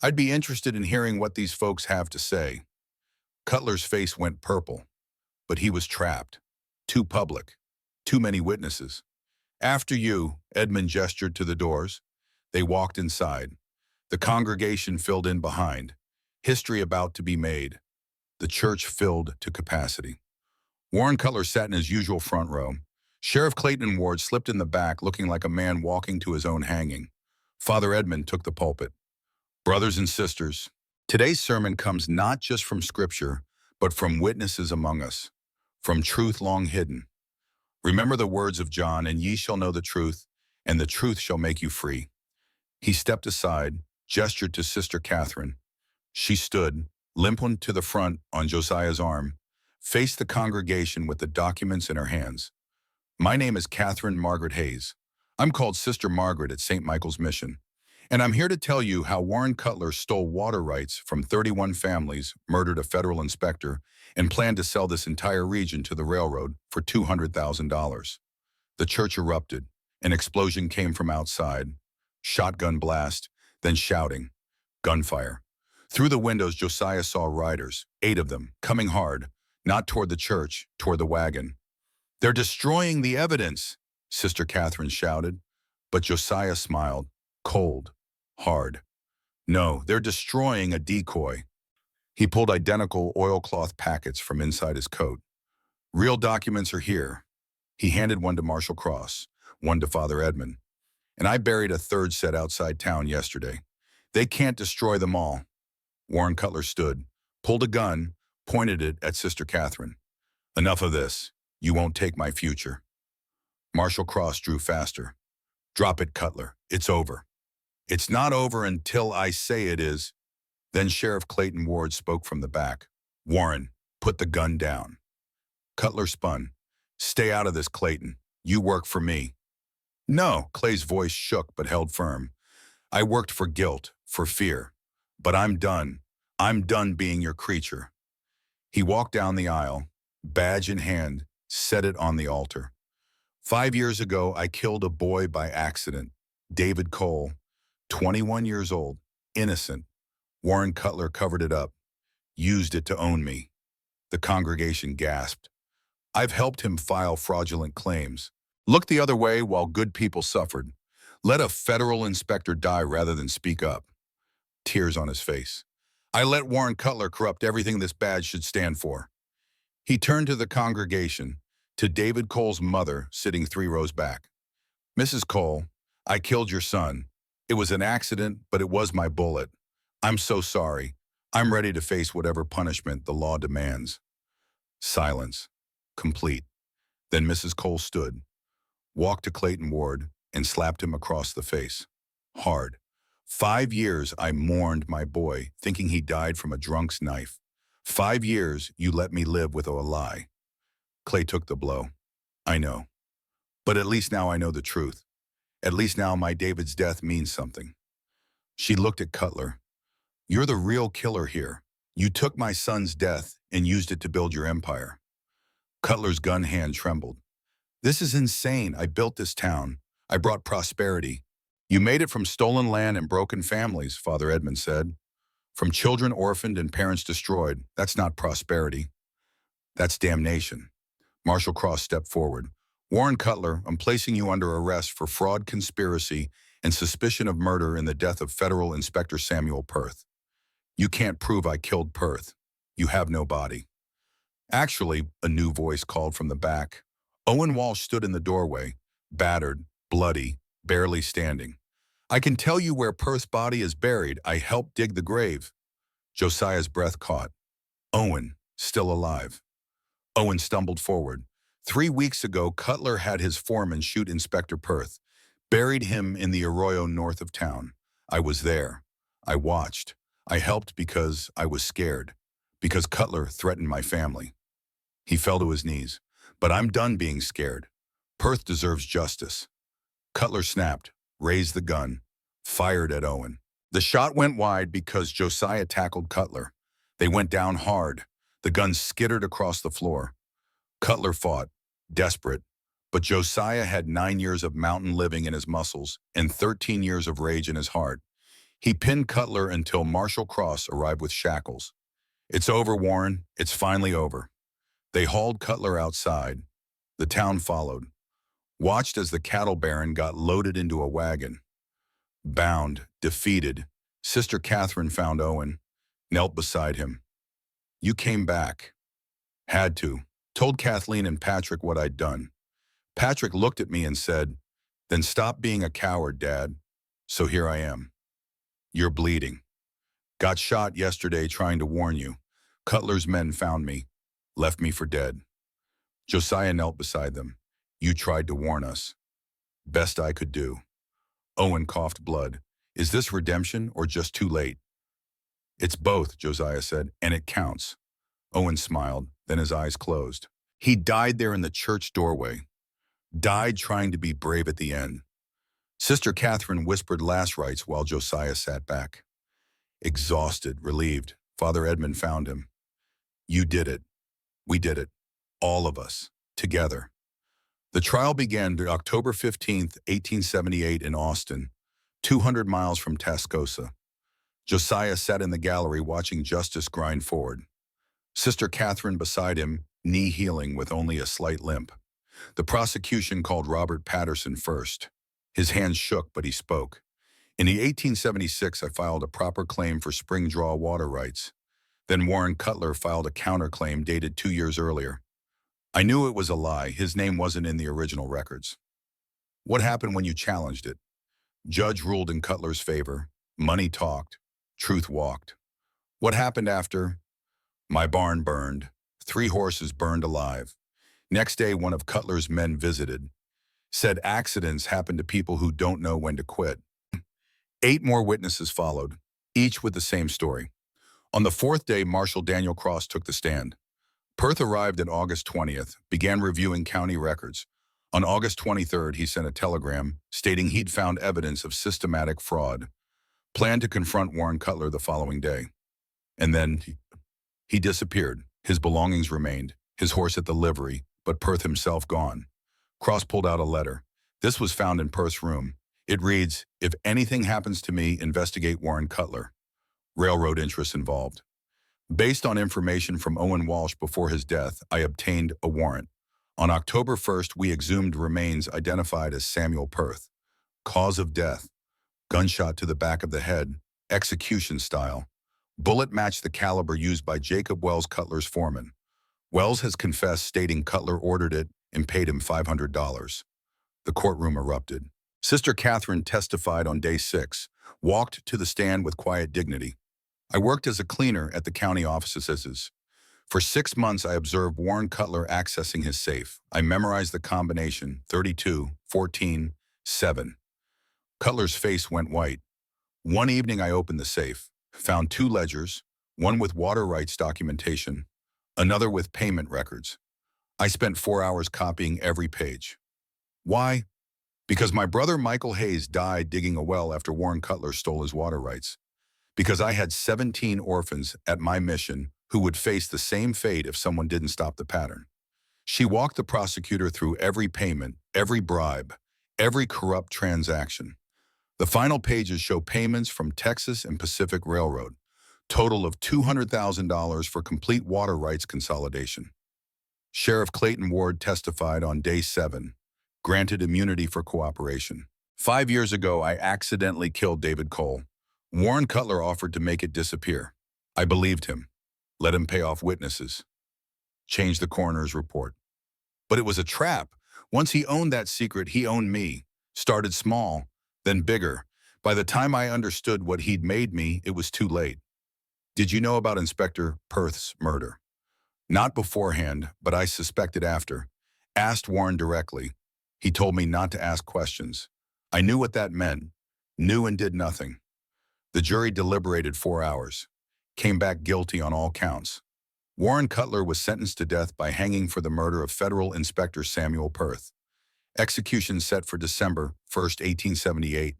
I'd be interested in hearing what these folks have to say. Cutler's face went purple, but he was trapped. Too public. Too many witnesses. After you, Edmund gestured to the doors. They walked inside. The congregation filled in behind. History about to be made. The church filled to capacity. Warren Cutler sat in his usual front row. Sheriff Clayton Ward slipped in the back, looking like a man walking to his own hanging. Father Edmund took the pulpit. Brothers and sisters, today's sermon comes not just from Scripture, but from witnesses among us, from truth long hidden. Remember the words of John, and ye shall know the truth, and the truth shall make you free. He stepped aside, gestured to Sister Catherine. She stood, limping to the front on Josiah's arm, faced the congregation with the documents in her hands. My name is Catherine Margaret Hayes. I'm called Sister Margaret at St. Michael's Mission. And I'm here to tell you how Warren Cutler stole water rights from 31 families, murdered a federal inspector, and planned to sell this entire region to the railroad for $200,000. The church erupted. An explosion came from outside. Shotgun blast, then shouting. Gunfire. Through the windows, Josiah saw riders, 8 of them, coming hard, not toward the church, toward the wagon. They're destroying the evidence, Sister Catherine shouted. But Josiah smiled, cold, hard. No, they're destroying a decoy. He pulled identical oilcloth packets from inside his coat. Real documents are here. He handed one to Marshal Cross, one to Father Edmund. And I buried a 3rd set outside town yesterday. They can't destroy them all. Warren Cutler stood, pulled a gun, pointed it at Sister Catherine. Enough of this. You won't take my future. Marshal Cross drew faster. Drop it, Cutler. It's over. It's not over until I say it is. Then Sheriff Clayton Ward spoke from the back. Warren, put the gun down. Cutler spun. Stay out of this, Clayton. You work for me. No, Clay's voice shook but held firm. I worked for guilt, for fear. But I'm done. I'm done being your creature. He walked down the aisle, badge in hand, set it on the altar. 5 years ago, I killed a boy by accident. David Cole, 21 years old, innocent. Warren Cutler covered it up, used it to own me. The congregation gasped. I've helped him file fraudulent claims. Looked the other way while good people suffered. Let a federal inspector die rather than speak up. Tears on his face. I let Warren Cutler corrupt everything this badge should stand for. He turned to the congregation. to David Cole's mother sitting 3 rows back. Mrs. Cole, I killed your son. It was an accident, but it was my bullet. I'm so sorry. I'm ready to face whatever punishment the law demands. Silence. Complete. Then Mrs. Cole stood, walked to Clayton Ward, and slapped him across the face. Hard. 5 years I mourned my boy, thinking he died from a drunk's knife. 5 years you let me live with a lie. Clay took the blow. I know. But at least now I know the truth. At least now my David's death means something. She looked at Cutler. You're the real killer here. You took my son's death and used it to build your empire. Cutler's gun hand trembled. This is insane. I built this town. I brought prosperity. You made it from stolen land and broken families, Father Edmund said. From children orphaned and parents destroyed. That's not prosperity. That's damnation. Marshal Cross stepped forward. Warren Cutler, I'm placing you under arrest for fraud, conspiracy, and suspicion of murder in the death of Federal Inspector Samuel Perth. You can't prove I killed Perth. You have no body. Actually, a new voice called from the back. Owen Walsh stood in the doorway, battered, bloody, barely standing. I can tell you where Perth's body is buried. I helped dig the grave. Josiah's breath caught. Owen, still alive. Owen stumbled forward. 3 weeks ago, Cutler had his foreman shoot Inspector Perth, buried him in the arroyo north of town. I was there. I watched. I helped because I was scared, because Cutler threatened my family. He fell to his knees. But I'm done being scared. Perth deserves justice. Cutler snapped, raised the gun, fired at Owen. The shot went wide because Josiah tackled Cutler. They went down hard. The gun skittered across the floor. Cutler fought, desperate, but Josiah had 9 years of mountain living in his muscles and 13 years of rage in his heart. He pinned Cutler until Marshal Cross arrived with shackles. It's over, Warren. It's finally over. They hauled Cutler outside. The town followed, watched as the cattle baron got loaded into a wagon. Bound, defeated, Sister Catherine found Owen, knelt beside him. You came back. Had to. Told Kathleen and Patrick what I'd done. Patrick looked at me and said, then stop being a coward, Dad. So here I am. You're bleeding. Got shot yesterday trying to warn you. Cutler's men found me. Left me for dead. Josiah knelt beside them. You tried to warn us. Best I could do. Owen coughed blood. Is this redemption or just too late? It's both, Josiah said, and it counts. Owen smiled, then his eyes closed. He died there in the church doorway. Died trying to be brave at the end. Sister Catherine whispered last rites while Josiah sat back. Exhausted, relieved, Father Edmund found him. You did it. We did it. All of us. Together. The trial began October 15th, 1878 in Austin, 200 miles from Tascosa. Josiah sat in the gallery watching justice grind forward. Sister Catherine beside him, knee healing with only a slight limp. The prosecution called Robert Patterson first. His hands shook, but he spoke. In the 1876, I filed a proper claim for spring draw water rights. Then Warren Cutler filed a counterclaim dated 2 years earlier. I knew it was a lie. His name wasn't in the original records. What happened when you challenged it? Judge ruled in Cutler's favor. Money talked. Truth walked. What happened after? My barn burned. 3 horses burned alive. Next day, one of Cutler's men visited. Said accidents happen to people who don't know when to quit. 8 more witnesses followed, each with the same story. On the 4th day, Marshal Daniel Cross took the stand. Perth arrived on August 20th, began reviewing county records. On August 23rd, he sent a telegram stating he'd found evidence of systematic fraud, planned to confront Warren Cutler the following day. And then he disappeared. His belongings remained, his horse at the livery, but Perth himself gone. Cross pulled out a letter. This was found in Perth's room. It reads, if anything happens to me, investigate Warren Cutler. Railroad interests involved. Based on information from Owen Walsh before his death, I obtained a warrant. On October 1st, we exhumed remains identified as Samuel Perth. Cause of death, gunshot to the back of the head, execution style. Bullet matched the caliber used by Jacob Wells, Cutler's foreman. Wells has confessed, stating Cutler ordered it and paid him $500. The courtroom erupted. Sister Catherine testified on day 6, walked to the stand with quiet dignity. I worked as a cleaner at the county offices. For 6 months, I observed Warren Cutler accessing his safe. I memorized the combination 32, 14, 7. Cutler's face went white. One evening, I opened the safe, found 2 ledgers, one with water rights documentation, another with payment records. I spent 4 hours copying every page. Why? Because my brother Michael Hayes died digging a well after Warren Cutler stole his water rights. Because I had 17 orphans at my mission who would face the same fate if someone didn't stop the pattern. She walked the prosecutor through every payment, every bribe, every corrupt transaction. The final pages show payments from Texas and Pacific Railroad, total of $200,000 for complete water rights consolidation. Sheriff Clayton Ward testified on day 7, granted immunity for cooperation. 5 years ago, I accidentally killed David Cole. Warren Cutler offered to make it disappear. I believed him. Let him pay off witnesses. Changed the coroner's report. But it was a trap. Once he owned that secret, he owned me. Started small, then bigger. By the time I understood what he'd made me, it was too late. Did you know about Inspector Perth's murder? Not beforehand, but I suspected after. Asked Warren directly. He told me not to ask questions. I knew what that meant. Knew and did nothing. The jury deliberated 4 hours. Came back guilty on all counts. Warren Cutler was sentenced to death by hanging for the murder of Federal Inspector Samuel Perth. Execution set for December 1st, 1878.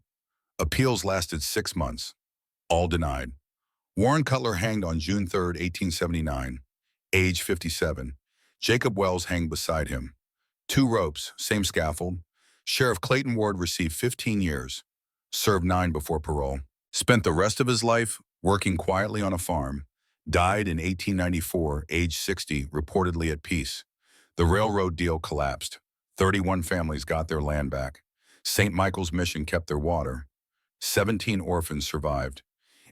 Appeals lasted 6 months. All denied. Warren Cutler hanged on June 3rd, 1879. Age 57. Jacob Wells hanged beside him. 2 ropes, same scaffold. Sheriff Clayton Ward received 15 years. Served 9 before parole. Spent the rest of his life working quietly on a farm. Died in 1894, age 60, reportedly at peace. The railroad deal collapsed. 31 families got their land back. St. Michael's Mission kept their water. 17 orphans survived.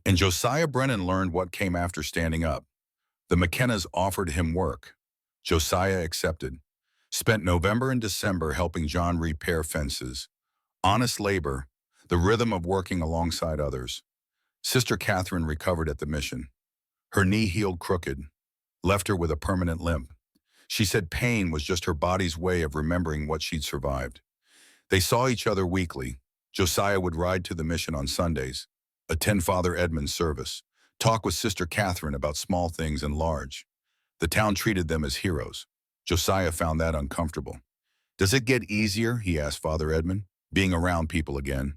And Josiah Brennan learned what came after standing up. The McKennas offered him work. Josiah accepted. Spent November and December helping John repair fences. Honest labor, the rhythm of working alongside others. Sister Catherine recovered at the mission. Her knee healed crooked, left her with a permanent limp. She said pain was just her body's way of remembering what she'd survived. They saw each other weekly. Josiah would ride to the mission on Sundays, attend Father Edmund's service, talk with Sister Catherine about small things and large. The town treated them as heroes. Josiah found that uncomfortable. Does it get easier, he asked Father Edmund, being around people again?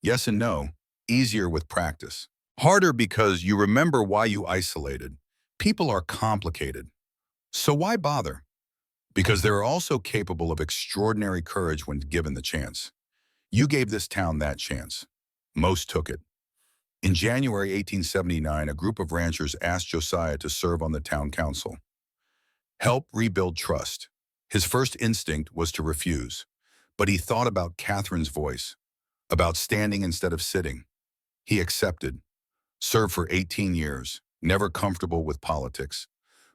Yes and no. Easier with practice. Harder because you remember why you isolated. People are complicated. So why bother? Because they're also capable of extraordinary courage when given the chance. You gave this town that chance. Most took it. In January 1879, a group of ranchers asked Josiah to serve on the town council. Help rebuild trust. His first instinct was to refuse, but he thought about Catherine's voice, about standing instead of sitting. He accepted, served for 18 years, never comfortable with politics,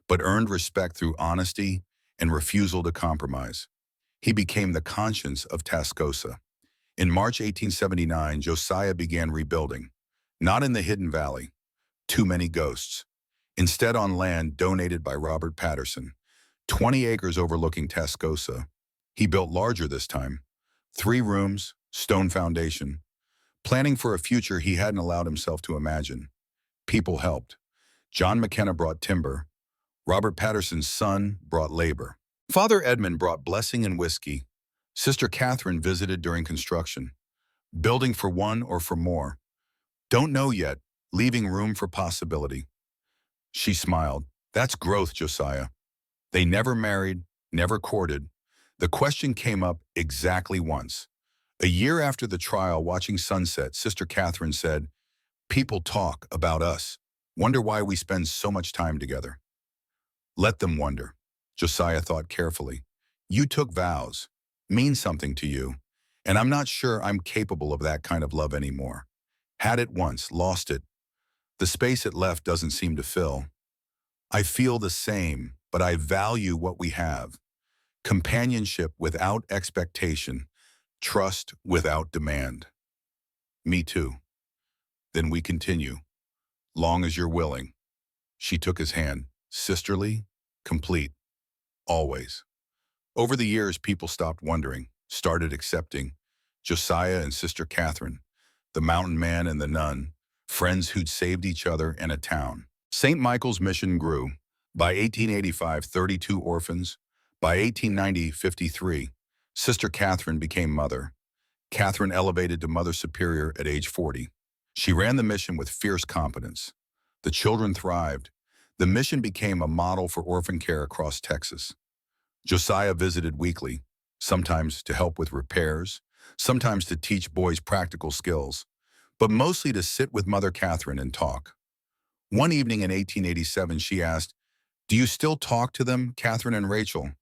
but earned respect through honesty and refusal to compromise. He became the conscience of Tascosa. In March 1879, Josiah began rebuilding, not in the Hidden Valley, too many ghosts, instead on land donated by Robert Patterson, 20 acres overlooking Tascosa. He built larger this time, 3 rooms, stone foundation, planning for a future he hadn't allowed himself to imagine. People helped. John McKenna brought timber. Robert Patterson's son brought labor. Father Edmund brought blessing and whiskey. Sister Catherine visited during construction. Building for one or for more. Don't know yet, leaving room for possibility. She smiled. That's growth, Josiah. They never married, never courted. The question came up exactly once. A year after the trial, watching sunset, Sister Catherine said, "People talk about us, wonder why we spend so much time together." Let them wonder. Josiah thought carefully. You took vows, mean something to you, and I'm not sure I'm capable of that kind of love anymore. Had it once, lost it. The space it left doesn't seem to fill. I feel the same, but I value what we have. Companionship without expectation, trust without demand. Me too. Then we continue. Long as you're willing. She took his hand, sisterly, complete, always. Over the years, people stopped wondering, started accepting. Josiah and Sister Catherine, the mountain man and the nun, friends who'd saved each other and a town. St. Michael's mission grew. By 1885, 32 orphans. By 1890, 53. Sister Catherine became mother. Catherine elevated to Mother Superior at age 40. She ran the mission with fierce competence. The children thrived. The mission became a model for orphan care across Texas. Josiah visited weekly, sometimes to help with repairs, sometimes to teach boys practical skills, but mostly to sit with Mother Catherine and talk. One evening in 1887, she asked, "Do you still talk to them, Catherine and Rachel?"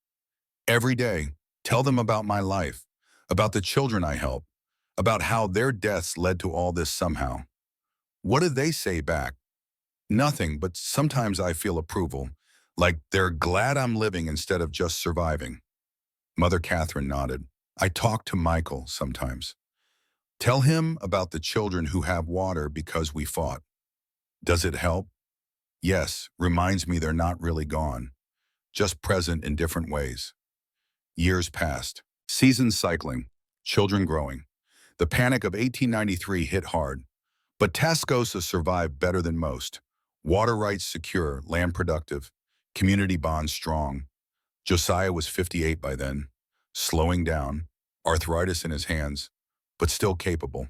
"Every day. Tell them about my life, about the children I help, about how their deaths led to all this somehow." "What did they say back?" "Nothing, but sometimes I feel approval, like they're glad I'm living instead of just surviving." Mother Catherine nodded. "I talk to Michael sometimes. Tell him about the children who have water because we fought." "Does it help?" "Yes, reminds me they're not really gone, just present in different ways." Years passed. Seasons cycling, children growing. The panic of 1893 hit hard, but Tascosa survived better than most. Water rights secure, land productive, community bonds strong. Josiah was 58 by then, slowing down, arthritis in his hands, but still capable.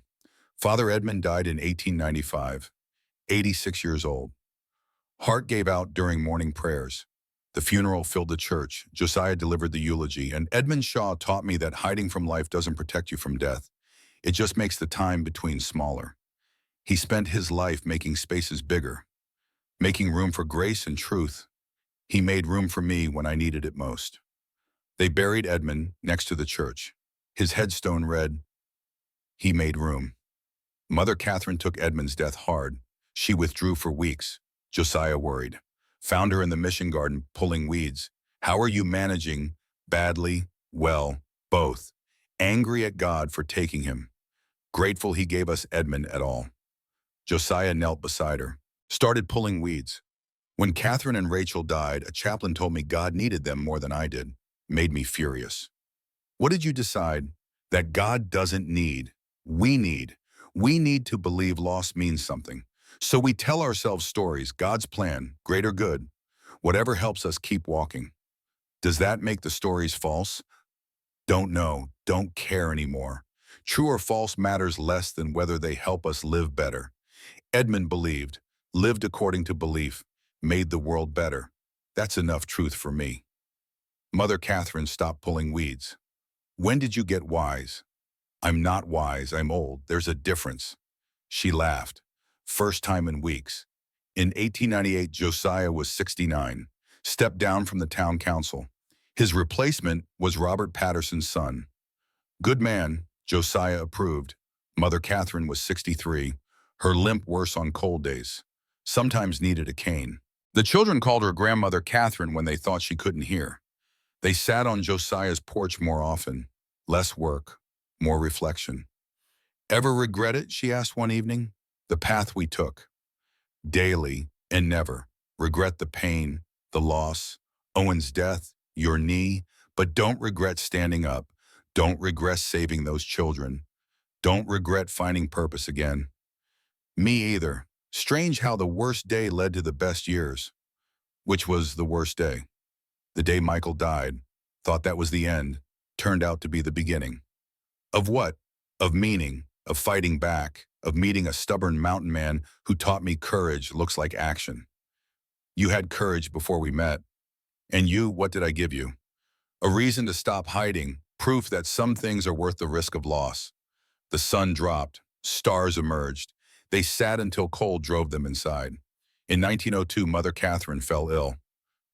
Father Edmund died in 1895, 86 years old. Heart gave out during morning prayers. The funeral filled the church. Josiah delivered the eulogy, and Edmund Shaw taught me that hiding from life doesn't protect you from death. It just makes the time between smaller. He spent his life making spaces bigger, making room for grace and truth. He made room for me when I needed it most. They buried Edmund next to the church. His headstone read, "He made room." Mother Catherine took Edmund's death hard. She withdrew for weeks. Josiah worried. Found her in the mission garden pulling weeds. "How are you managing?" "Badly." "Well, both." Angry at God for taking him. Grateful he gave us Edmund at all. Josiah knelt beside her, started pulling weeds. When Catherine and Rachel died, a chaplain told me God needed them more than I did. Made me furious. "What did you decide?" "That God doesn't need. We need. We need to believe loss means something. So we tell ourselves stories, God's plan, greater good, whatever helps us keep walking." Does that make the stories false? Don't know, don't care anymore. True or false matters less than whether they help us live better. Edmund believed, lived according to belief, made the world better. That's enough truth for me. Mother Catherine stopped pulling weeds. "When did you get wise?" "I'm not wise, I'm old. There's a difference." She laughed. First time in weeks. In 1898, Josiah was 69, stepped down from the town council. His replacement was Robert Patterson's son. Good man, Josiah approved. Mother Catherine was 63, her limp worse on cold days. Sometimes needed a cane. The children called her Grandmother Catherine when they thought she couldn't hear. They sat on Josiah's porch more often. Less work, more reflection. "Ever regret it?" she asked one evening. "The path we took." "Daily and never. Regret the pain, the loss, Owen's death, your knee, but don't regret standing up. Don't regret saving those children. Don't regret finding purpose again." Me either. Strange how the worst day led to the best years. Which was the worst day? The day Michael died. Thought that was the end. Turned out to be the beginning. Of what? Of meaning, of fighting back, of meeting a stubborn mountain man who taught me courage looks like action. You had courage before we met. And you, what did I give you? A reason to stop hiding, proof that some things are worth the risk of loss. The sun dropped, stars emerged. They sat until cold drove them inside. In 1902, Mother Catherine fell ill.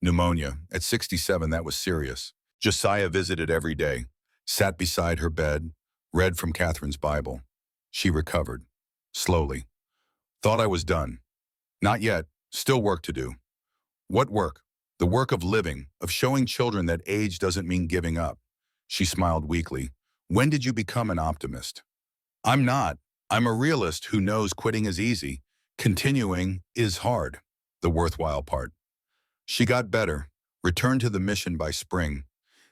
Pneumonia. At 67, that was serious. Josiah visited every day, sat beside her bed, read from Catherine's Bible. She recovered. Slowly. Thought I was done. Not yet. Still work to do. What work? The work of living, of showing children that age doesn't mean giving up. She smiled weakly. When did you become an optimist? I'm not. I'm a realist who knows quitting is easy. Continuing is hard. The worthwhile part. She got better, returned to the mission by spring.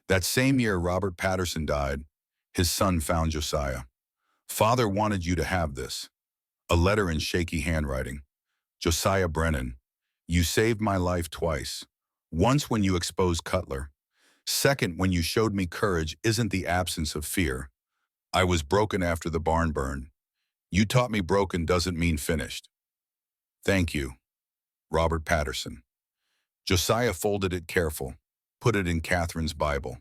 That same year Robert Patterson died. His son found Josiah. Father wanted you to have this. A letter in shaky handwriting. Josiah Brennan, you saved my life twice. Once when you exposed Cutler. Second, when you showed me courage isn't the absence of fear. I was broken after the barn burn. You taught me broken doesn't mean finished. Thank you, Robert Patterson. Josiah folded it careful, put it in Catherine's Bible.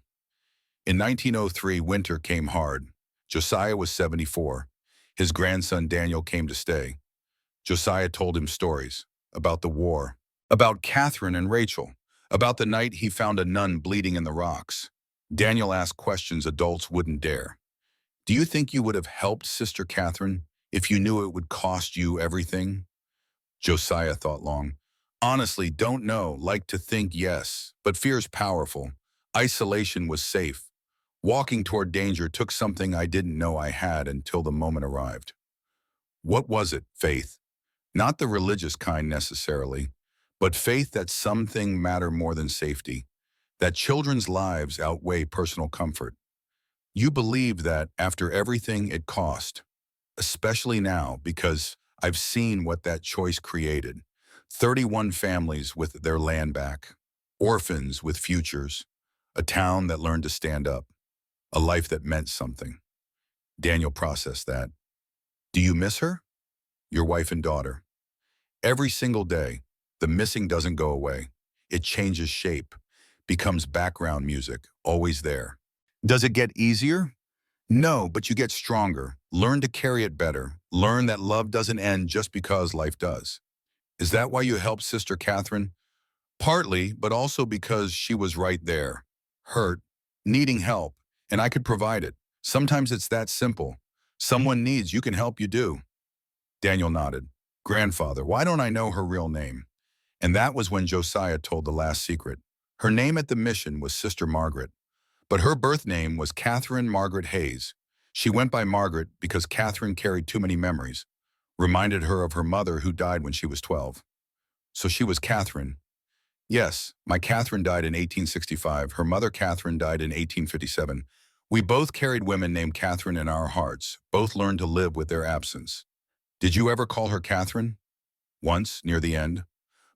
In 1903, winter came hard. Josiah was 74. His grandson Daniel came to stay. Josiah told him stories about the war, about Catherine and Rachel, about the night he found a nun bleeding in the rocks. Daniel asked questions adults wouldn't dare. Do you think you would have helped Sister Catherine if you knew it would cost you everything? Josiah thought long. Honestly, don't know, like to think yes, but fear's powerful. Isolation was safe. Walking toward danger took something I didn't know I had until the moment arrived. What was it, faith? Not the religious kind necessarily, but faith that something matter more than safety, that children's lives outweigh personal comfort. You believe that after everything it cost, especially now because I've seen what that choice created. 31 families with their land back, orphans with futures, a town that learned to stand up, a life that meant something. Daniel processed that. Do you miss her? Your wife and daughter. Every single day, the missing doesn't go away. It changes shape, becomes background music, always there. Does it get easier? No, but you get stronger. Learn to carry it better. Learn that love doesn't end just because life does. Is that why you helped Sister Catherine? Partly, but also because she was right there, hurt, needing help, and I could provide it. Sometimes it's that simple. Someone needs, you can help, you do. Daniel nodded. Grandfather, why don't I know her real name? And that was when Josiah told the last secret. Her name at the mission was Sister Margaret, but her birth name was Catherine Margaret Hayes. She went by Margaret because Catherine carried too many memories, reminded her of her mother who died when she was 12. So she was Catherine. Yes, my Catherine died in 1865. Her mother Catherine died in 1857. We both carried women named Catherine in our hearts, both learned to live with their absence. Did you ever call her Catherine? Once, near the end.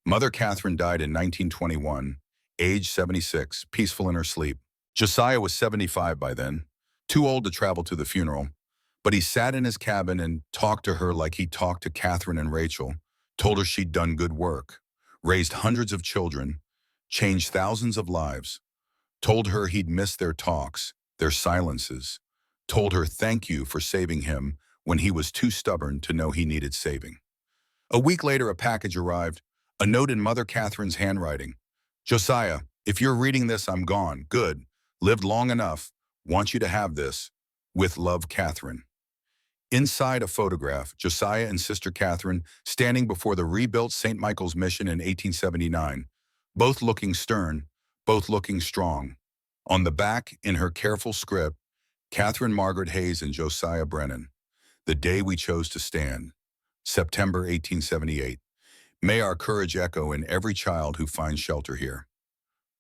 Mother Catherine died in 1921, age 76, peaceful in her sleep. Josiah was 75 by then, too old to travel to the funeral, but he sat in his cabin and talked to her like he talked to Catherine and Rachel, told her she'd done good work, raised hundreds of children, changed thousands of lives, told her he'd missed their talks, their silences, told her thank you for saving him when he was too stubborn to know he needed saving. A week later, a package arrived, a note in Mother Catherine's handwriting. Josiah, if you're reading this, I'm gone. Good. Lived long enough. Want you to have this. With love, Catherine. Inside a photograph, Josiah and Sister Catherine standing before the rebuilt St. Michael's Mission in 1879, both looking stern, both looking strong. On the back, in her careful script, Catherine Margaret Hayes and Josiah Brennan. The day we chose to stand. September 1878. May our courage echo in every child who finds shelter here.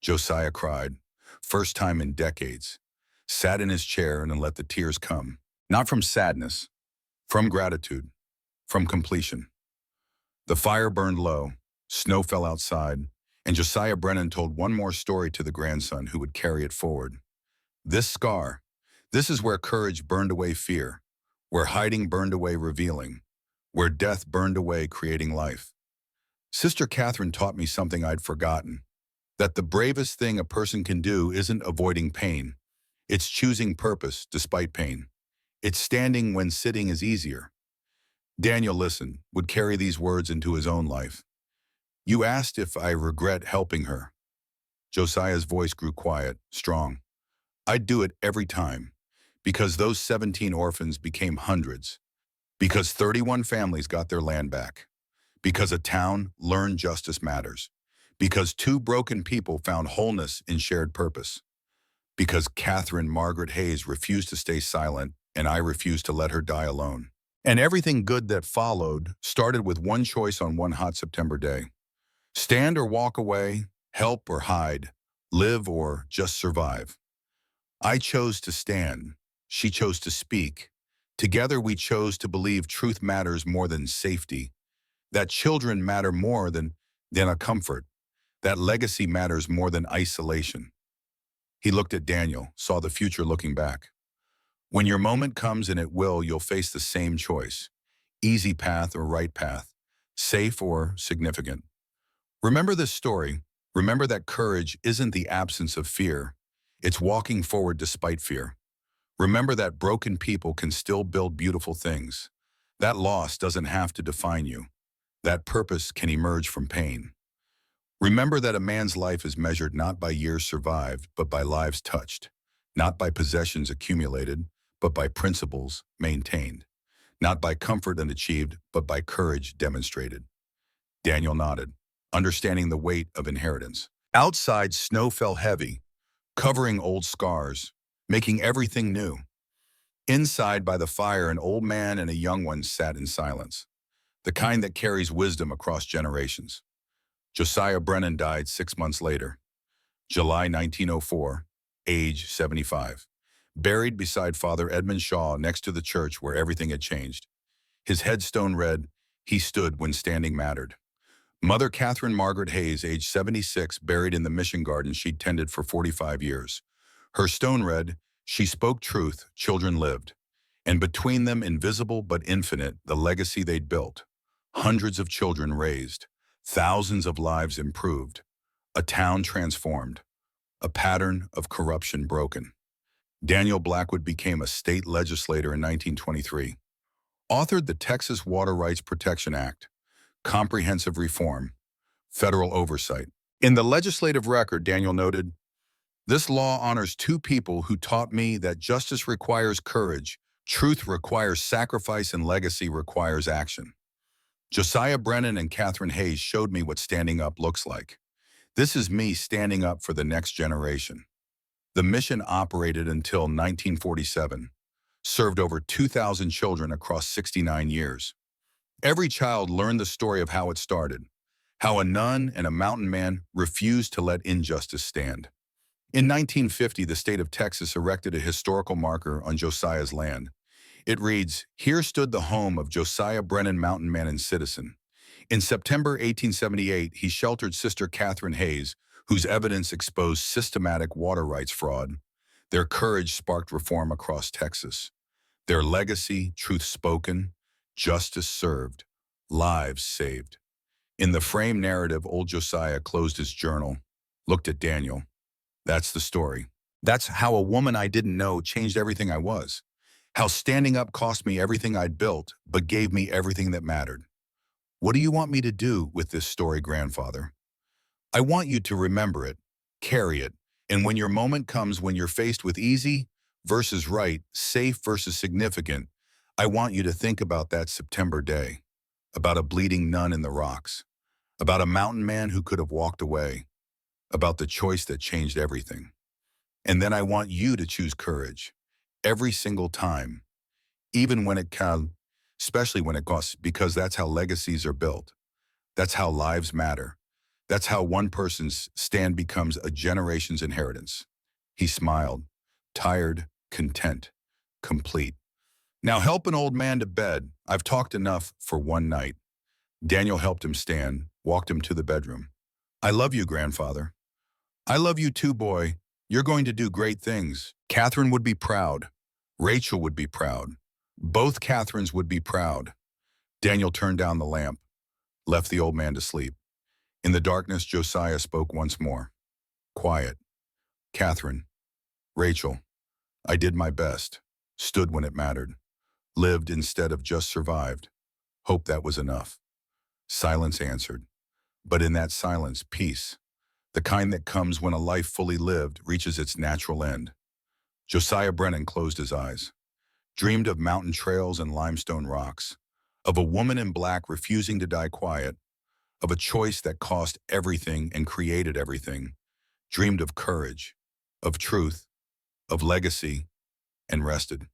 Josiah cried, first time in decades, sat in his chair and let the tears come. Not from sadness, from gratitude, from completion. The fire burned low, snow fell outside, and Josiah Brennan told one more story to the grandson who would carry it forward. This scar, this is where courage burned away fear, where hiding burned away revealing, where death burned away creating life. Sister Catherine taught me something I'd forgotten, that the bravest thing a person can do isn't avoiding pain. It's choosing purpose despite pain. It's standing when sitting is easier. Daniel listened, would carry these words into his own life. You asked if I regret helping her. Josiah's voice grew quiet, strong. I'd do it every time, because those 17 orphans became hundreds, because 31 families got their land back, because a town learned justice matters, Because two broken people found wholeness in shared purpose. Because Catherine Margaret Hayes refused to stay silent, and I refused to let her die alone. And everything good that followed started with one choice on one hot September day. Stand or walk away, help or hide, live or just survive. I chose to stand. She chose to speak. Together we chose to believe truth matters more than safety, that children matter more than a comfort, that legacy matters more than isolation. He looked at Daniel, saw the future looking back. When your moment comes, and it will, you'll face the same choice. Easy path or right path, safe or significant. Remember this story. Remember that courage isn't the absence of fear. It's walking forward despite fear. Remember that broken people can still build beautiful things. That loss doesn't have to define you. That purpose can emerge from pain. Remember that a man's life is measured not by years survived, but by lives touched. Not by possessions accumulated, but by principles maintained. Not by comfort unachieved, but by courage demonstrated. Daniel nodded, understanding the weight of inheritance. Outside, snow fell heavy, covering old scars, making everything new. Inside, by the fire, an old man and a young one sat in silence, the kind that carries wisdom across generations. Josiah Brennan died 6 months later, July 1904, age 75, buried beside Father Edmund Shaw next to the church where everything had changed. His headstone read, "He stood when standing mattered." Mother Catherine Margaret Hayes, age 76, buried in the mission garden she'd tended for 45 years. Her stone read, "She spoke truth, children lived." And between them, invisible but infinite, the legacy they'd built. Hundreds of children raised, thousands of lives improved, a town transformed, a pattern of corruption broken. Daniel Blackwood became a state legislator in 1923, authored the Texas Water Rights Protection Act, comprehensive reform, federal oversight. In the legislative record, Daniel noted, "This law honors two people who taught me that justice requires courage, truth requires sacrifice, and legacy requires action." Josiah Brennan and Catherine Hayes showed me what standing up looks like. This is me standing up for the next generation. The mission operated until 1947, served over 2,000 children across 69 years. Every child learned the story of how it started, how a nun and a mountain man refused to let injustice stand. In 1950, the state of Texas erected a historical marker on Josiah's land. It reads, "Here stood the home of Josiah Brennan, mountain man and citizen." In September 1878, he sheltered Sister Catherine Hayes, whose evidence exposed systematic water rights fraud. Their courage sparked reform across Texas. Their legacy, truth spoken, justice served, lives saved. In the frame narrative, old Josiah closed his journal, looked at Daniel. That's the story. That's how a woman I didn't know changed everything I was. How standing up cost me everything I'd built, but gave me everything that mattered. What do you want me to do with this story, grandfather? I want you to remember it, carry it, and when your moment comes, when you're faced with easy versus right, safe versus significant, I want you to think about that September day, about a bleeding nun in the rocks, about a mountain man who could have walked away, about the choice that changed everything. And then I want you to choose courage, every single time, even when it can, especially when it costs, because that's how legacies are built. That's how lives matter. That's how one person's stand becomes a generation's inheritance. He smiled, tired, content, complete. Now help an old man to bed. I've talked enough for one night. Daniel helped him stand, walked him to the bedroom. I love you, grandfather. I love you too, boy. You're going to do great things. Catherine would be proud. Rachel would be proud. Both Catherines would be proud. Daniel turned down the lamp, left the old man to sleep. In the darkness, Josiah spoke once more. Quiet. Catherine, Rachel, I did my best, stood when it mattered, lived instead of just survived. Hope that was enough. Silence answered. But in that silence, peace, the kind that comes when a life fully lived reaches its natural end. Josiah Brennan closed his eyes, dreamed of mountain trails and limestone rocks, of a woman in black refusing to die quiet, of a choice that cost everything and created everything, dreamed of courage, of truth, of legacy, and rested.